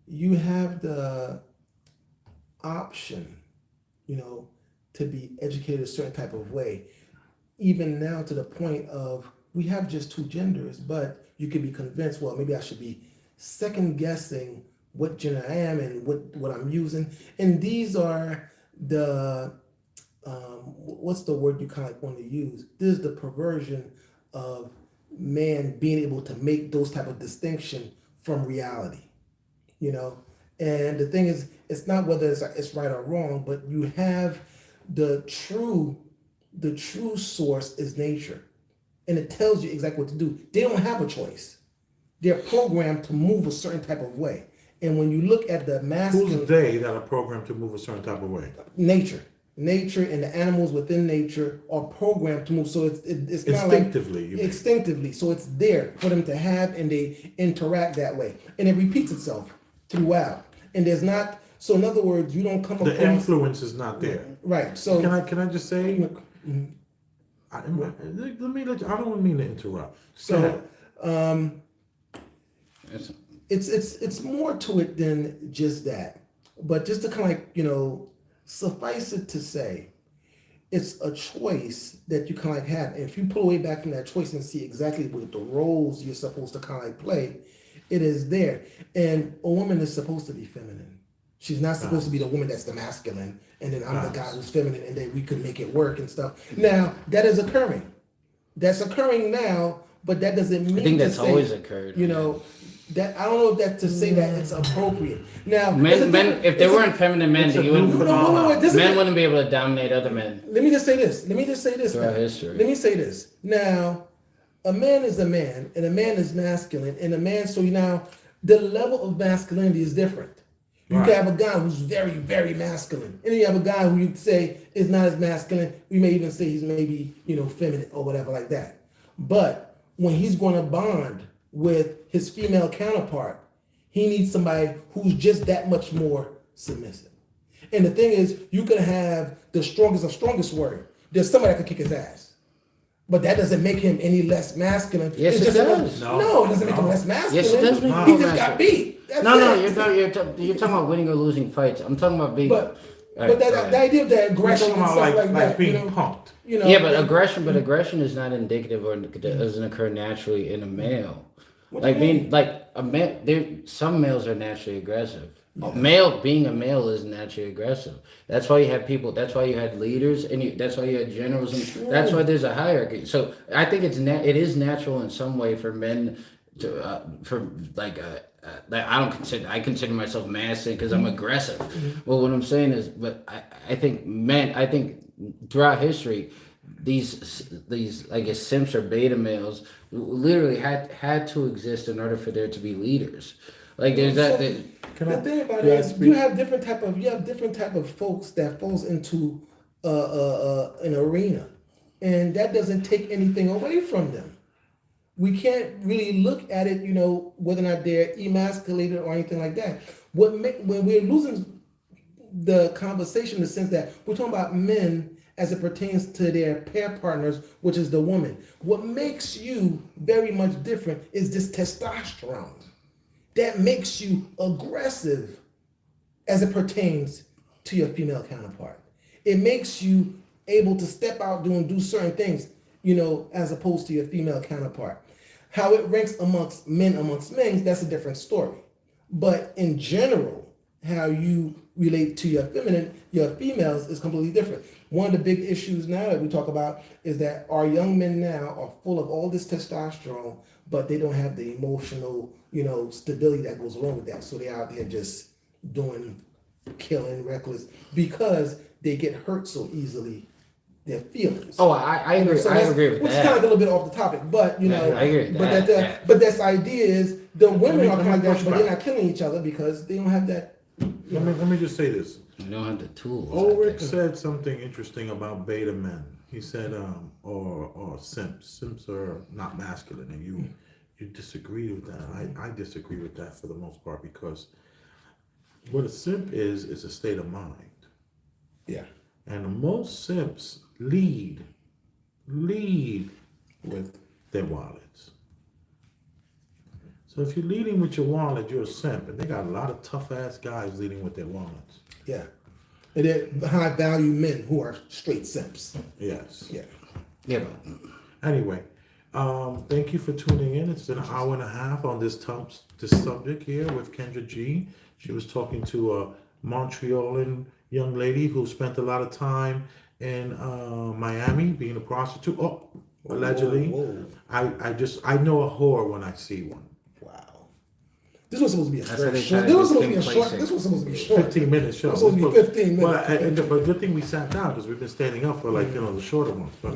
you have the option, to be educated a certain type of way. Even now to the point of, we have just two genders, but you can be convinced, well, maybe I should be second guessing what gender I am and what I'm using. And these are the, what's the word you kind of want to use? This is the perversion of man being able to make those type of distinction from reality, And the thing is, it's not whether it's right or wrong, but you have the true source is nature. And it tells you exactly what to do. They don't have a choice. They're programmed to move a certain type of way. And when you look at the masculine... Who's they that are programmed to move a certain type of way? Nature and the animals within nature are programmed to move. So it's instinctively. Not like, instinctively. So it's there for them to have, and they interact that way. And it repeats itself throughout. And there's not... So in other words, you don't come across... The influence is not there. Right. So... Can I just say... I don't mean to interrupt. So... It's more to it than just that. But just to kind of suffice it to say, it's a choice that you kind of have. And if you pull away back from that choice and see exactly what the roles you're supposed to kind of play, it is there. And a woman is supposed to be feminine. She's not supposed to be the woman that's the masculine, and then I'm the guy who's feminine, and then we could make it work and stuff. Now, that is occurring. That's occurring now, but that doesn't mean I think that's to say, always occurred. That I don't know if that to say that it's appropriate. Now, men if they weren't feminine men, men wouldn't be able to dominate other men. Let me just say this. Throughout history. Let me say this. Now, a man is a man, and a man is masculine, and a man. So now, the level of masculinity is different. You can have a guy who's very, very masculine, and then you have a guy who you'd say is not as masculine. We may even say he's maybe feminine or whatever like that. But when he's going to bond with his female counterpart, he needs somebody who's just that much more submissive. And the thing is, you can have the strongest warrior. There's somebody that can kick his ass, but that doesn't make him any less masculine. Yes, it does. No, it doesn't make him less masculine. Yes, it does make He just got beat. That's you're talking about winning or losing fights. I'm talking about being. But the idea of that aggression and stuff like that, being punked. Aggression is not indicative or doesn't occur naturally in a male. Some males are naturally aggressive. Being a male is naturally aggressive. That's why you have people. That's why you had leaders, and that's why you had generals, and that's why there's a hierarchy. So I think it is natural in some way for men to I consider myself masculine because I'm aggressive. Well, what I'm saying is, but I think throughout history, these I guess simps or beta males literally had to exist in order for there to be leaders. Like there's that. The thing about it is, you have different type of folks that falls into an arena, and that doesn't take anything away from them. We can't really look at it, whether or not they're emasculated or anything like that. When we're losing the conversation in the sense that we're talking about men as it pertains to their pair partners, which is the woman. What makes you very much different is this testosterone. That makes you aggressive as it pertains to your female counterpart. It makes you able to step out and do certain things, as opposed to your female counterpart. How it ranks amongst men, that's a different story. But in general, how you relate to your females is completely different. One of the big issues now that we talk about is that our young men now are full of all this testosterone, but they don't have the emotional, stability that goes along with that. So they're out there just doing killing, reckless, because they get hurt so easily. Their feelings. Oh, I agree. So I agree with which that. is kind of a little bit off the topic, but you know, I agree with but that. but that's the idea is the women are let me kind of like push that, but they're back. not killing each other because they don't have that. Let me just say this. You don't have the tools. Ulrich said something interesting about beta men. He said, or simps. Simps are not masculine, and you disagree with that. I disagree with that for the most part because what a simp is a state of mind, Yeah. and most simps lead With their wallets. So if you're leading with your wallet, you're a simp, and they got a lot of tough ass guys leading with their wallets. yeah, and they're high value men who are straight simps. Yes. Yeah. Yeah. Anyway, thank you for tuning in. It's been an hour and a half on this subject here with Kendra G. She was talking to a Montrealan young lady who spent a lot of time in Miami being a prostitute. Oh, allegedly. Whoa. I know a whore when I see one. Wow. This was supposed to be a That's how they short. try to This was get supposed to be a Kim short. Clayton. This was supposed to be short. 15-minute show. It was supposed to be 15 minutes. But good thing we sat down because we've been standing up for the shorter ones. But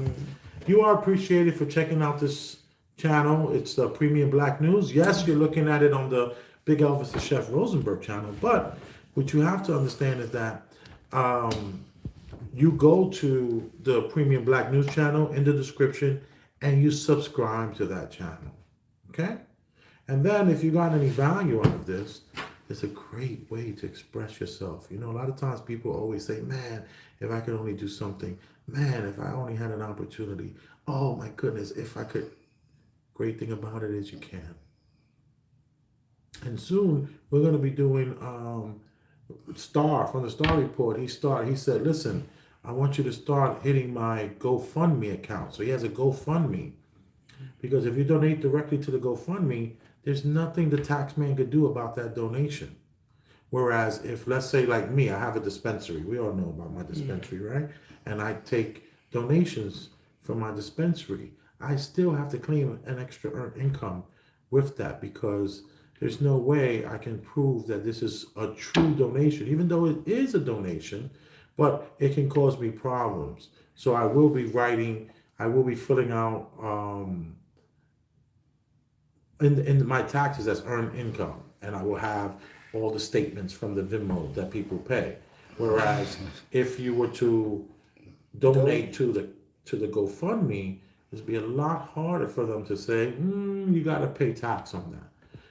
you are appreciated for checking out this channel. It's the Premium Black News. Yes, you're looking at it on the Big Elvis the Chef Rosenberg channel. But what you have to understand is that you go to the Premium Black News channel in the description and you subscribe to that channel. Okay? And then if you got any value out of this, it's a great way to express yourself. You know, a lot of times people always say, man, if I could only do something, man, if I only had an opportunity, oh my goodness, if I could. Great thing about it is you can. And soon we're going to be doing Star, from the Star Report. He said, listen, I want you to start hitting my GoFundMe account. So he has a GoFundMe. Because if you donate directly to the GoFundMe, there's nothing the tax man could do about that donation. Whereas if, let's say like me, I have a dispensary. We all know about my dispensary, right? And I take donations from my dispensary. I still have to claim an extra earned income with that because there's no way I can prove that this is a true donation, even though it is a donation, but it can cause me problems. So I will be filling out in my taxes as earned income, and I will have all the statements from the Venmo that people pay. Whereas if you were to donate to the GoFundMe, it'd be a lot harder for them to say, you got to pay tax on that.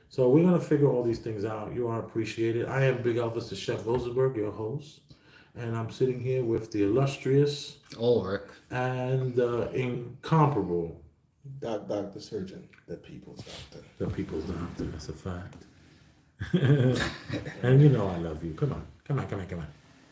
So we're going to figure all these things out. You are appreciated. I am Big Elvis the Chef Rosenberg, your host. And I'm sitting here with the illustrious Ulrich. and incomparable Doctor Surgeon, the people's doctor. The people's doctor. That's a fact. And you know I love you. Come on.